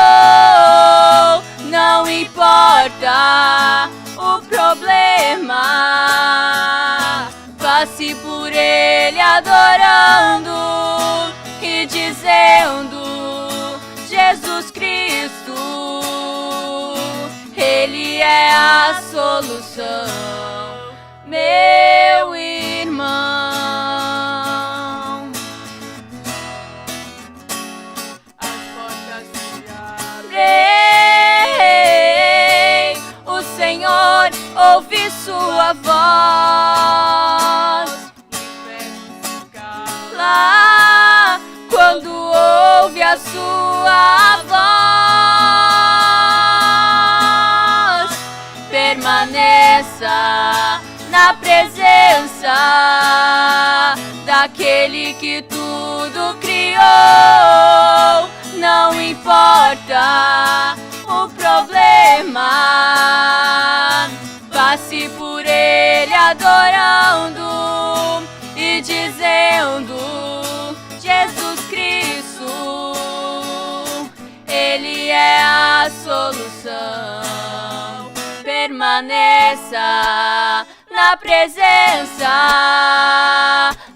Não importa o problema, passe por ele adorando e dizendo: Jesus Cristo, Ele é a solução, meu irmão. As portas se abrem, o Senhor ouve sua voz, o inferno se cala quando ouve a sua voz. Permaneça na presença daquele que tudo criou. Não importa o problema, passe por ele adorando e dizendo: Jesus Cristo, Ele é a solução. Permaneça na presença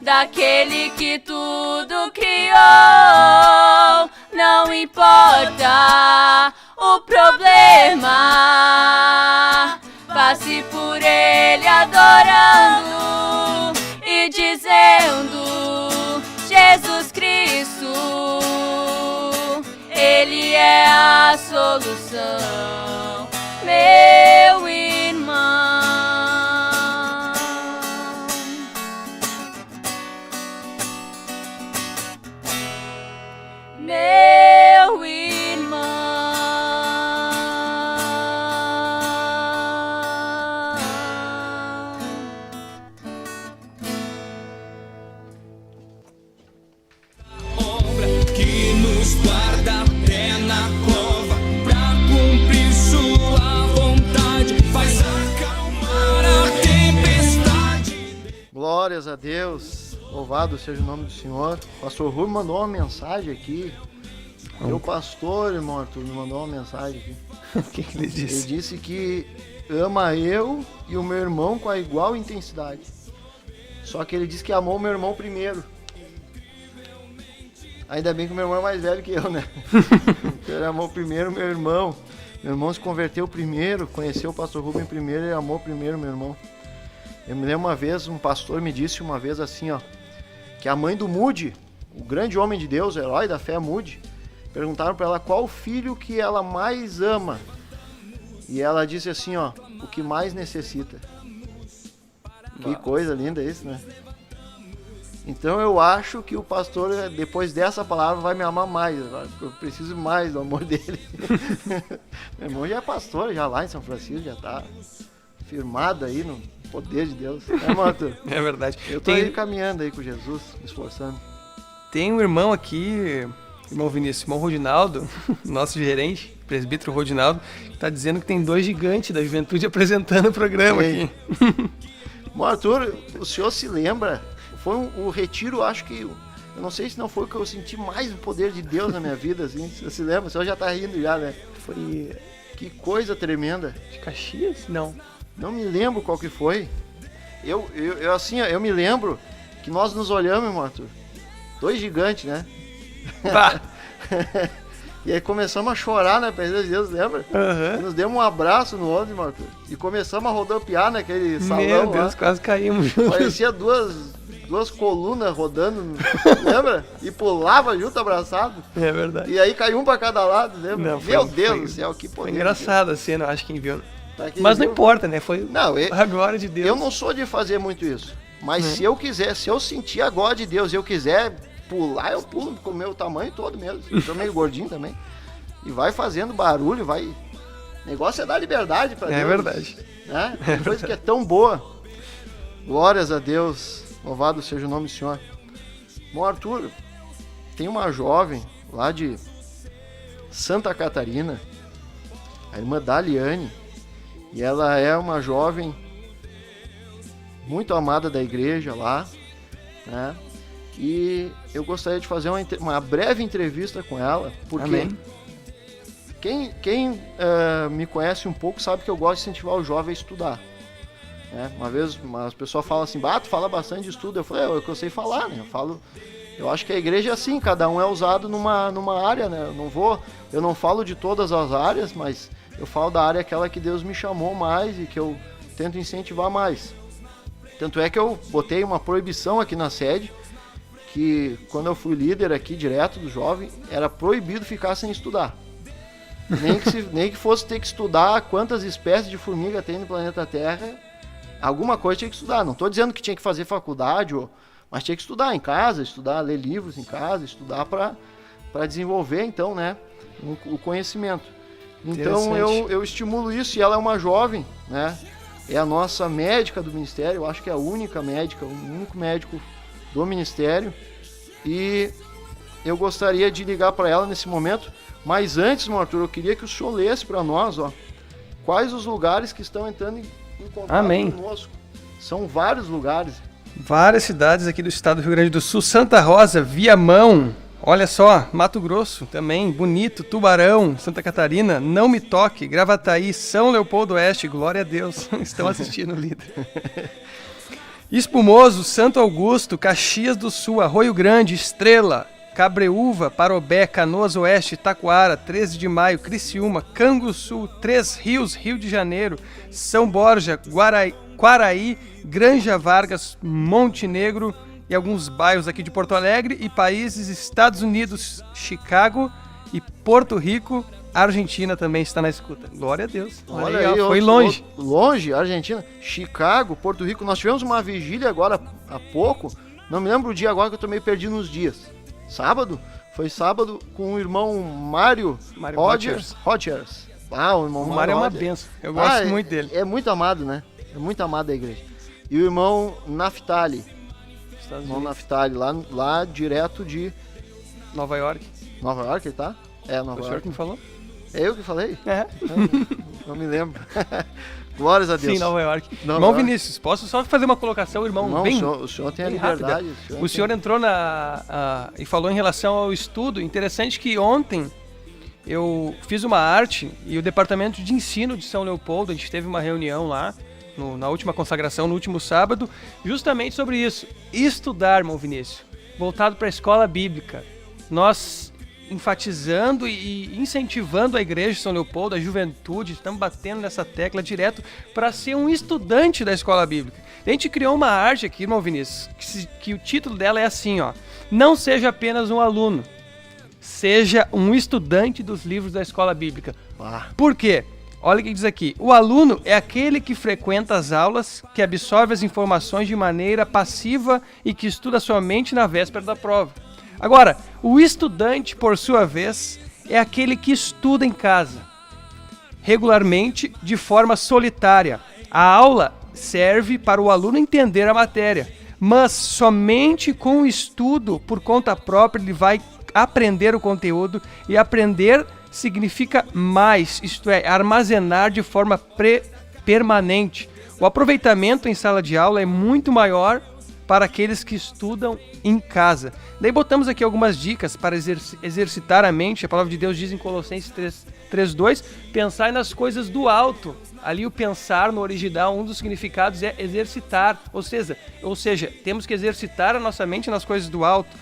daquele que tudo criou. Não importa o problema, passe por ele adorando e dizendo: Jesus Cristo, Ele é a solução, meu irmão. Meu irmão. Obra que nos guarda até na cova, pra cumprir sua vontade, faz acalmar a tempestade. Glórias a Deus, louvado seja o nome do Senhor. O pastor Rui mandou uma mensagem aqui. Meu pastor, irmão Arthur, me mandou uma mensagem aqui. O que ele disse? Ele disse que ama eu e o meu irmão com a igual intensidade. Só que ele disse que amou o meu irmão primeiro. Ainda bem que o meu irmão é mais velho que eu, né? Ele amou primeiro o meu irmão. Meu irmão se converteu primeiro, conheceu o pastor Rubem primeiro e amou primeiro meu irmão. Eu me lembro uma vez, um pastor me disse uma vez assim, ó, que a mãe do Moody, o grande homem de Deus, o herói da fé Moody, perguntaram para ela qual filho que ela mais ama. E ela disse assim, ó, o que mais necessita. Que coisa linda isso, né? Então eu acho que o pastor, depois dessa palavra, vai me amar mais. Eu preciso mais do amor dele. Meu irmão já é pastor, já lá em São Francisco, já tá firmado aí no poder de Deus. É, irmão Arthur? É verdade. Eu tô aí caminhando aí com Jesus, me esforçando. Tem um irmão aqui, irmão Vinícius, irmão Rodinaldo, nosso gerente, presbítero Rodinaldo, está dizendo que tem 2 gigantes da juventude apresentando o programa Ei. aqui. Bom, Arthur, o senhor se lembra? Foi o retiro, acho que... Eu não sei se não foi o que eu senti mais o poder de Deus na minha vida, assim. Você se lembra? O senhor já tá rindo já, né? Foi Que coisa tremenda. de Caxias? Não. Não me lembro qual que foi. Eu assim, ó, eu me lembro que nós nos olhamos, irmão Arthur. 2 gigantes, né? Pá. E aí começamos a chorar na presença de Deus, lembra? Aham. Nos demos um abraço no outro, irmão Arthur. E começamos a rodopiar naquele salão Meu lá. Deus, quase caímos juntos. Parecia duas colunas rodando, lembra? E pulava junto, abraçado. É verdade. E aí caiu um pra cada lado, lembra? Não, foi- Meu Deus foi- do céu, que poder. Foi engraçado a cena, eu acho, quem viu. Tá aqui, Mas não viu? importa, né? Foi Não, a glória de Deus. eu não sou de fazer muito isso. Mas se eu quiser, se eu sentir a glória de Deus e eu quiser pular, eu pulo com o meu tamanho todo mesmo. Eu sou meio gordinho também. E vai fazendo barulho, vai... O negócio é dar liberdade pra Deus. É verdade. Né? Tem coisa que é tão boa. Glórias a Deus. Louvado seja o nome do Senhor. Bom, Arthur, tem uma jovem lá de Santa Catarina, a irmã Daliane, e ela é uma jovem muito amada da igreja lá, né? E eu gostaria de fazer uma breve entrevista com ela, porque Amém. quem me conhece um pouco sabe que eu gosto de incentivar o jovem a estudar. Né? Uma vez as pessoas falam assim, tu fala bastante de estudo. Eu falei, é o que eu sei falar, né? Eu acho que a igreja é assim, cada um é usado numa área, né? Eu não falo de todas as áreas, mas eu falo da área aquela que Deus me chamou mais e que eu tento incentivar mais. Tanto é que eu botei uma proibição aqui na sede, que quando eu fui líder aqui direto do jovem, era proibido ficar sem estudar. Nem que fosse ter que estudar quantas espécies de formiga tem no planeta Terra, alguma coisa tinha que estudar. Não estou dizendo que tinha que fazer faculdade, mas tinha que estudar em casa, ler livros em casa, estudar para desenvolver, então, né, o conhecimento. Então eu estimulo isso, e ela é uma jovem, né, é a nossa médica do ministério, eu acho que é a única médica, o único médico do ministério, e eu gostaria de ligar para ela nesse momento, mas antes, Arthur, eu queria que o senhor lesse para nós, quais os lugares que estão entrando em contato Amém. conosco. São vários lugares. Várias cidades aqui do estado do Rio Grande do Sul. Santa Rosa, Viamão, olha só, Mato Grosso também, Bonito, Tubarão, Santa Catarina, Não Me Toque, Gravataí, São Leopoldo Oeste, glória a Deus, estão assistindo o líder. Espumoso, Santo Augusto, Caxias do Sul, Arroio Grande, Estrela, Cabreúva, Parobé, Canoas Oeste, Taquara, 13 de Maio, Criciúma, Canguçu, Três Rios, Rio de Janeiro, São Borja, Quaraí, Granja Vargas, Montenegro e alguns bairros aqui de Porto Alegre e países Estados Unidos, Chicago e Porto Rico. A Argentina também está na escuta. Glória a Deus. Olha aí, ó, aí, foi longe. Longe, Argentina, Chicago, Porto Rico. Nós tivemos uma vigília agora há pouco. Não me lembro o dia agora, que eu tô meio perdido nos dias. Sábado? Foi sábado com o irmão Mário Rogers. O irmão O Mário é uma Rogers. benção. Eu gosto muito dele. É muito amado, né? É muito amado da igreja. E o irmão Naftali. Estados Irmão Unidos, Naftali, lá direto de Nova York. Nova York, ele tá? É, Foi Nova o senhor York. que me falou? É eu que falei? É. Não me lembro. Glórias a Deus. Sim, Nova York. Nova Irmão York. Vinícius, posso só fazer uma colocação, irmão? Irmão, bem, o senhor tem a bem liberdade. rápida. O senhor entrou e falou em relação ao estudo. Interessante que ontem eu fiz uma arte e o departamento de ensino de São Leopoldo, a gente teve uma reunião lá, na última consagração, no último sábado, justamente sobre isso. Estudar, irmão Vinícius, voltado para a escola bíblica. Nós enfatizando e incentivando a igreja de São Leopoldo, a juventude, estamos batendo nessa tecla direto para ser um estudante da escola bíblica. A gente criou uma arte aqui, irmão Vinícius, que o título dela é assim, não seja apenas um aluno, seja um estudante dos livros da escola bíblica. Por quê? Olha o que diz aqui. O aluno é aquele que frequenta as aulas, que absorve as informações de maneira passiva e que estuda somente na véspera da prova. Agora, o estudante, por sua vez, é aquele que estuda em casa, regularmente, de forma solitária. A aula serve para o aluno entender a matéria, mas somente com o estudo por conta própria ele vai aprender o conteúdo, e aprender significa mais, isto é, armazenar de forma permanente. O aproveitamento em sala de aula é muito maior para aqueles que estudam em casa. Daí botamos aqui algumas dicas para exercitar a mente. A palavra de Deus diz em Colossenses 3:2, pensar nas coisas do alto. Ali o pensar no original, um dos significados é exercitar, ou seja, temos que exercitar a nossa mente nas coisas do alto.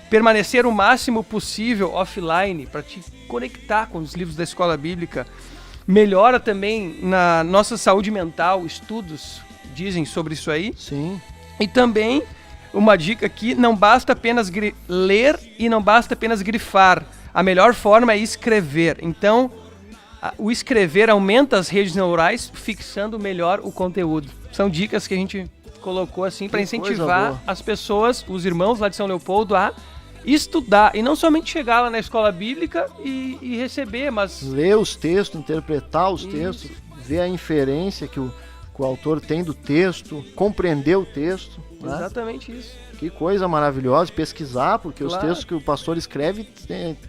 Permanecer o máximo possível offline, para te conectar com os livros da escola bíblica. Melhora também na nossa saúde mental, estudos dizem sobre isso aí. Sim. E também, uma dica aqui, não basta apenas ler e não basta apenas grifar. A melhor forma é escrever. Então, o escrever aumenta as redes neurais, fixando melhor o conteúdo. São dicas que a gente colocou assim para incentivar as pessoas, os irmãos lá de São Leopoldo, a estudar. E não somente chegar lá na escola bíblica e receber, mas... ler os textos, interpretar os textos, ver a inferência que o autor tem do texto, compreender o texto. Né? Exatamente isso. Que coisa maravilhosa, pesquisar, porque Claro. os textos que o pastor escreve,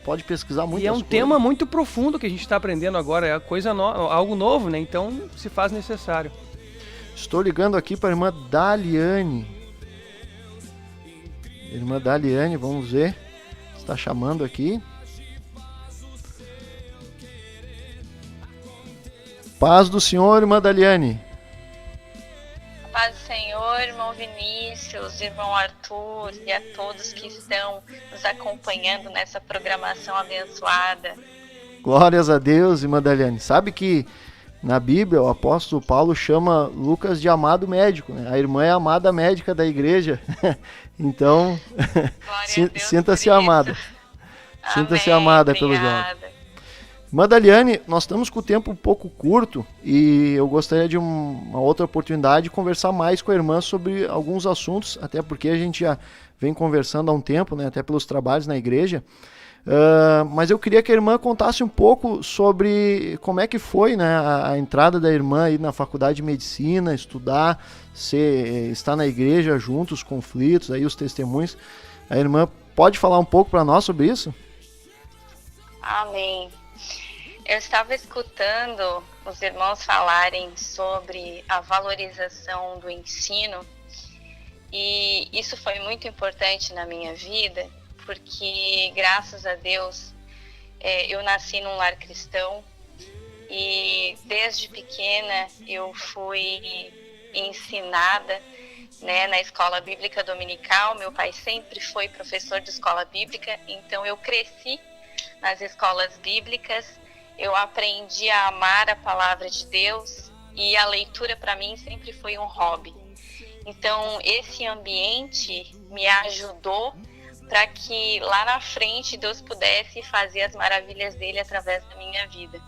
pode pesquisar muitas E é um coisas. tema muito profundo que a gente está aprendendo agora, é algo novo, né? Então se faz necessário. Estou ligando aqui para a irmã Daliane. Irmã Daliane, vamos ver. Está chamando aqui. Paz do Senhor, irmã Daliane. Paz do Senhor, irmão Vinícius, irmão Arthur e a todos que estão nos acompanhando nessa programação abençoada. Glórias a Deus, irmã Daliane. Sabe que na Bíblia o apóstolo Paulo chama Lucas de amado médico, né? A irmã é a amada médica da igreja. Então, Glória a Deus sinta-se por isso. amada. Sinta-se Amém, amada pelos jovens. obrigada. Irmã Daliane, nós estamos com o tempo um pouco curto e eu gostaria de uma outra oportunidade de conversar mais com a irmã sobre alguns assuntos, até porque a gente já vem conversando há um tempo, né, até pelos trabalhos na igreja. Mas eu queria que a irmã contasse um pouco sobre como é que foi, né, a entrada da irmã aí na faculdade de medicina, estudar, estar na igreja junto, os conflitos, aí os testemunhos. A irmã pode falar um pouco para nós sobre isso? Amém. Eu estava escutando os irmãos falarem sobre a valorização do ensino e isso foi muito importante na minha vida, porque graças a Deus eu nasci num lar cristão e desde pequena eu fui ensinada, né, na escola bíblica dominical. Meu pai sempre foi professor de escola bíblica, então eu cresci nas escolas bíblicas. Eu aprendi a amar a palavra de Deus e a leitura para mim sempre foi um hobby. Então esse ambiente me ajudou para que lá na frente Deus pudesse fazer as maravilhas dele através da minha vida,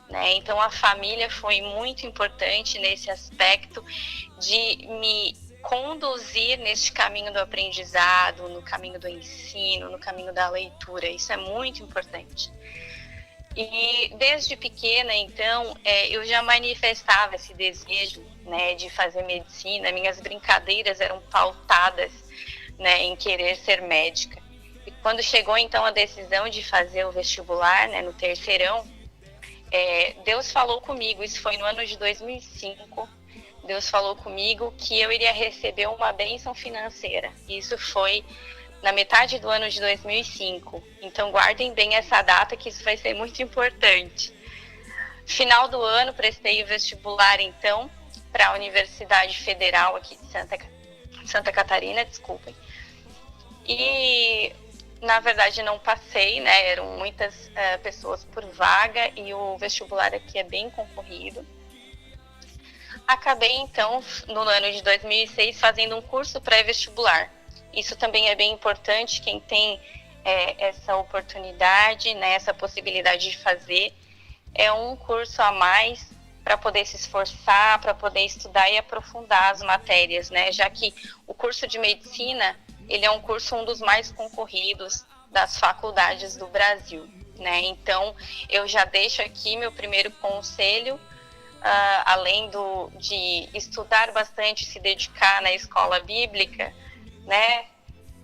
né? Então a família foi muito importante nesse aspecto de me conduzir neste caminho do aprendizado, no caminho do ensino, no caminho da leitura. Isso é muito importante. E desde pequena, então, eu já manifestava esse desejo, né, de fazer medicina. Minhas brincadeiras eram pautadas, né, em querer ser médica. E quando chegou, então, a decisão de fazer o vestibular, né, no terceirão, Deus falou comigo. Isso foi no ano de 2005. Deus falou comigo que eu iria receber uma bênção financeira. Isso foi na metade do ano de 2005. Então guardem bem essa data, que isso vai ser muito importante. Final do ano, prestei o vestibular, então, para a Universidade Federal aqui de Santa Catarina, desculpem. E, na verdade, não passei, né? Eram muitas pessoas por vaga e o vestibular aqui é bem concorrido. Acabei, então, no ano de 2006, fazendo um curso pré-vestibular. Isso também é bem importante, quem tem essa oportunidade, né, essa possibilidade de fazer, é um curso a mais para poder se esforçar, para poder estudar e aprofundar as matérias, né, já que o curso de medicina, ele é um curso um dos mais concorridos das faculdades do Brasil, né, então eu já deixo aqui meu primeiro conselho, além de estudar bastante, se dedicar na escola bíblica, né,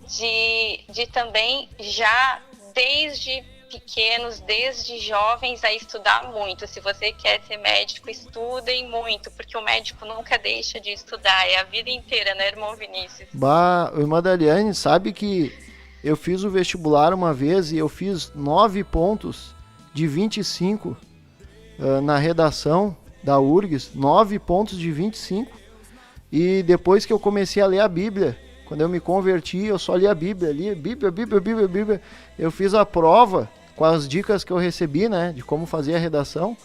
de também já desde pequenos, desde jovens, a estudar muito. Se você quer ser médico, estudem muito, porque o médico nunca deixa de estudar, é a vida inteira, né, irmão Vinícius? Bah, irmã Daliane, sabe que eu fiz o vestibular uma vez e eu fiz 9 pontos de 25 na redação da URGS, 9 pontos de 25. E depois que eu comecei a ler a Bíblia, quando eu me converti, eu só li a Bíblia, Bíblia. Eu fiz a prova com as dicas que eu recebi, né, de como fazer a redação,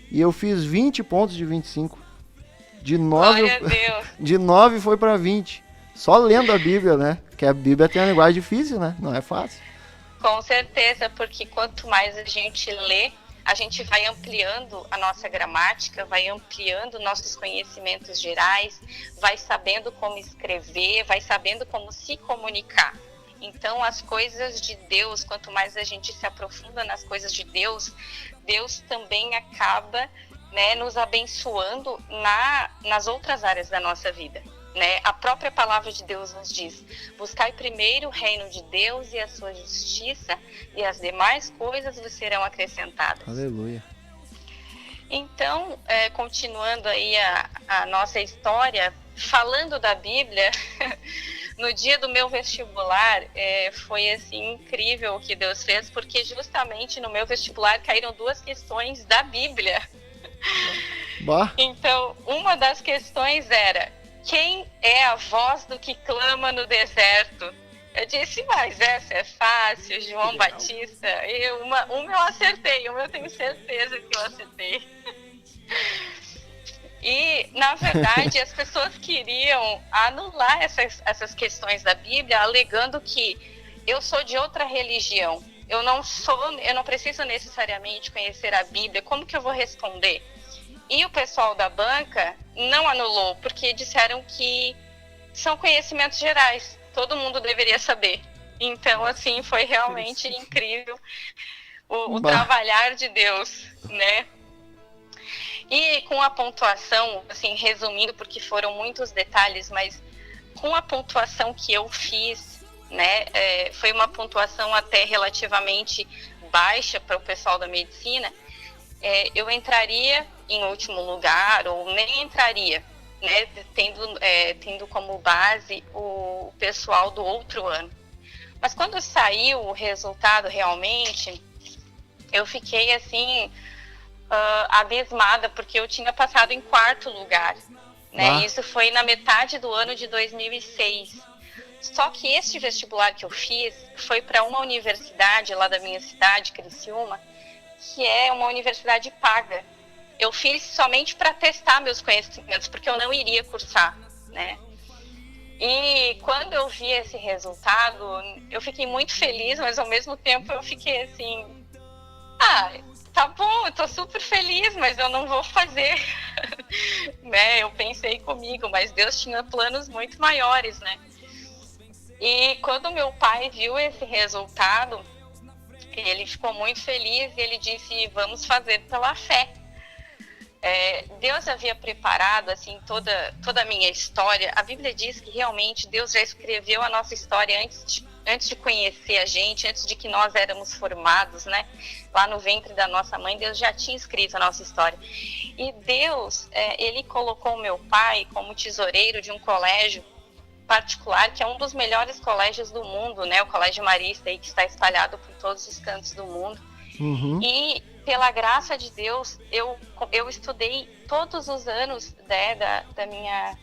e eu fiz 20 pontos de 25. De 9, Glória a Deus. de 9 foi para 20. Só lendo a Bíblia, né? Porque a Bíblia tem uma linguagem difícil, né? Não é fácil. Com certeza, porque quanto mais a gente lê, a gente vai ampliando a nossa gramática, vai ampliando nossos conhecimentos gerais, vai sabendo como escrever, vai sabendo como se comunicar. Então, as coisas de Deus, quanto mais a gente se aprofunda nas coisas de Deus, Deus também acaba, né, nos abençoando nas outras áreas da nossa vida. Né? A própria palavra de Deus nos diz: buscai primeiro o reino de Deus e a sua justiça, e as demais coisas vos serão acrescentadas. Aleluia. Então, continuando aí a nossa história, falando da Bíblia, no dia do meu vestibular, foi assim incrível o que Deus fez, porque justamente no meu vestibular caíram 2 questões da Bíblia. Bah. Então, uma das questões era: quem é a voz do que clama no deserto? Eu disse, mas essa é fácil, João Batista. Uma eu acertei, uma eu tenho certeza que eu acertei. E, na verdade, as pessoas queriam anular essas questões da Bíblia, alegando que eu sou de outra religião. Eu não preciso necessariamente conhecer a Bíblia. Como que eu vou responder? E o pessoal da banca não anulou, porque disseram que são conhecimentos gerais, todo mundo deveria saber. Então, assim, foi realmente incrível o trabalhar de Deus, né? E com a pontuação, assim, resumindo, porque foram muitos detalhes, mas com a pontuação que eu fiz, né, foi uma pontuação até relativamente baixa para o pessoal da medicina, eu entraria em último lugar ou nem entraria, né, tendo como base o pessoal do outro ano. Mas quando saiu o resultado realmente, eu fiquei assim abismada, porque eu tinha passado em 4º lugar, né? Isso foi na metade do ano de 2006. Só que este vestibular que eu fiz foi para uma universidade lá da minha cidade, Criciúma, que é uma universidade paga. Eu fiz somente para testar meus conhecimentos, porque eu não iria cursar, né? E quando eu vi esse resultado, eu fiquei muito feliz, mas ao mesmo tempo eu fiquei assim, tá bom, eu tô super feliz, mas eu não vou fazer, né? Eu pensei comigo, mas Deus tinha planos muito maiores, né? E quando meu pai viu esse resultado, ele ficou muito feliz e ele disse, vamos fazer pela fé. Deus havia preparado assim toda a minha história. A Bíblia diz que realmente Deus já escreveu a nossa história antes de conhecer a gente, antes de que nós éramos formados, né? Lá no ventre da nossa mãe, Deus já tinha escrito a nossa história. E Deus, ele colocou o meu pai como tesoureiro de um colégio particular, que é um dos melhores colégios do mundo, né? O Colégio Marista, aí, que está espalhado por todos os cantos do mundo. Uhum. E pela graça de Deus, eu estudei todos os anos, né, da minha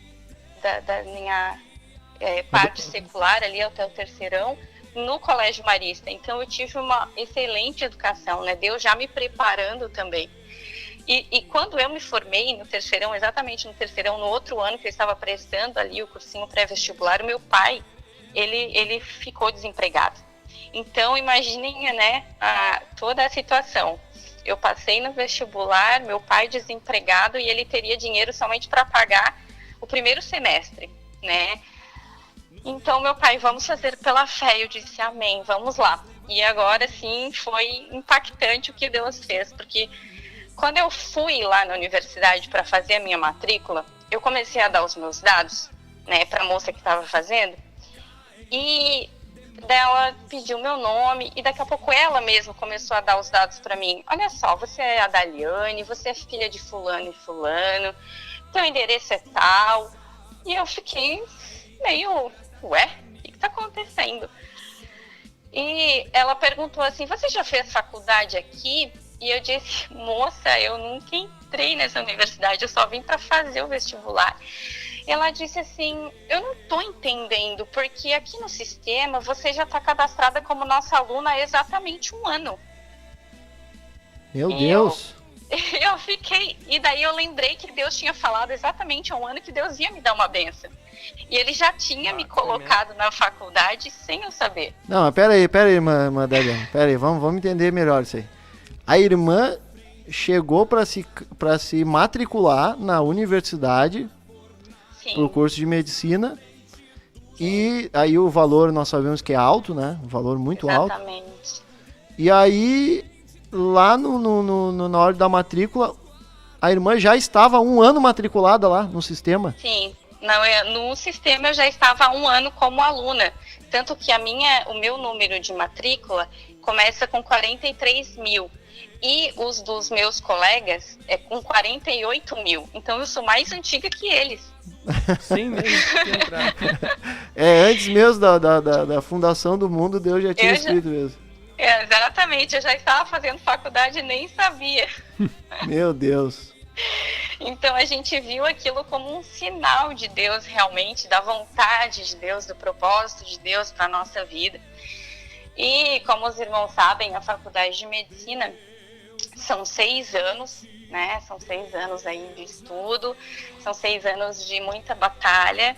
parte secular ali até o terceirão no Colégio Marista. Então eu tive uma excelente educação, né? Deus já me preparando também. E quando eu me formei no terceirão, exatamente no terceirão, no outro ano que eu estava prestando ali o cursinho pré-vestibular, o meu pai, ele ficou desempregado. Então imaginem, né, toda a situação. Eu passei no vestibular, meu pai desempregado, e ele teria dinheiro somente para pagar o primeiro semestre, né? Então, meu pai, vamos fazer pela fé. Eu disse, amém, vamos lá. E agora, sim, foi impactante o que Deus fez, porque quando eu fui lá na universidade para fazer a minha matrícula, eu comecei a dar os meus dados, né, para a moça que estava fazendo, e Dela pediu meu nome e daqui a pouco ela mesma começou a dar os dados para mim. Olha só, você é a Daliane, você é filha de fulano e fulano, teu endereço é tal. E eu fiquei meio, ué, o que tá acontecendo? E ela perguntou assim, você já fez faculdade aqui? E eu disse, moça, eu nunca entrei nessa universidade, eu só vim para fazer o vestibular. Ela disse assim, eu não estou entendendo, porque aqui no sistema você já está cadastrada como nossa aluna há exatamente 1 ano. Meu Deus! Eu fiquei, e daí eu lembrei que Deus tinha falado exatamente há 1 ano que Deus ia me dar uma bênção. E ele já tinha me colocado na faculdade sem eu saber. Não, mas pera aí, irmã Daliane. Pera aí, vamos entender melhor isso aí. A irmã chegou para se matricular na universidade, Sim. pro curso de medicina, e aí o valor nós sabemos que é alto, né? Um valor muito alto. Exatamente. E aí, lá na hora da matrícula, a irmã já estava há 1 ano matriculada lá no sistema. Sim, no sistema eu já estava há 1 ano como aluna. Tanto que o meu número de matrícula começa com 43 mil. E os dos meus colegas é com 48 mil. Então eu sou mais antiga que eles. Sim, mesmo. Antes mesmo da fundação do mundo, Deus já tinha escrito mesmo. Exatamente, eu já estava fazendo faculdade e nem sabia. Meu Deus. Então a gente viu aquilo como um sinal de Deus realmente, da vontade de Deus, do propósito de Deus para a nossa vida. E como os irmãos sabem, a faculdade de medicina são 6 anos, né? São 6 anos aí de estudo, são 6 anos de muita batalha.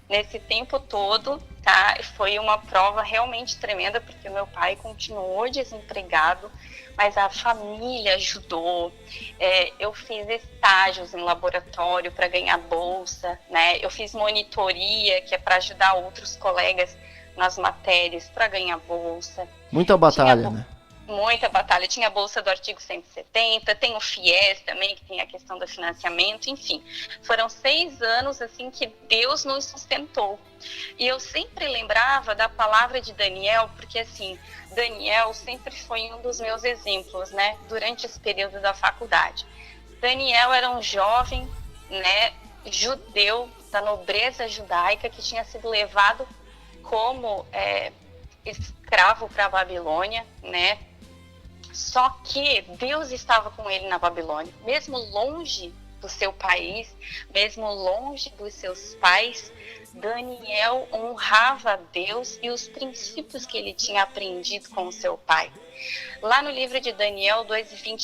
Nesse tempo todo, tá? Foi uma prova realmente tremenda, porque o meu pai continuou desempregado, mas a família ajudou. Eu fiz estágios em laboratório para ganhar bolsa, né? Eu fiz monitoria, que é para ajudar outros colegas nas matérias para ganhar bolsa. Muita batalha, né? Muita batalha. Tinha a bolsa do artigo 170, tem o FIES também, que tem a questão do financiamento, enfim. Foram 6 anos, assim, que Deus nos sustentou. E eu sempre lembrava da palavra de Daniel, porque, assim, Daniel sempre foi um dos meus exemplos, né, durante esse período da faculdade. Daniel era um jovem, né, judeu, da nobreza judaica, que tinha sido levado como escravo para a Babilônia, né? Só que Deus estava com ele na Babilônia, mesmo longe do seu país, mesmo longe dos seus pais. Daniel honrava a Deus e os princípios que ele tinha aprendido com o seu pai. Lá no livro de Daniel 2:20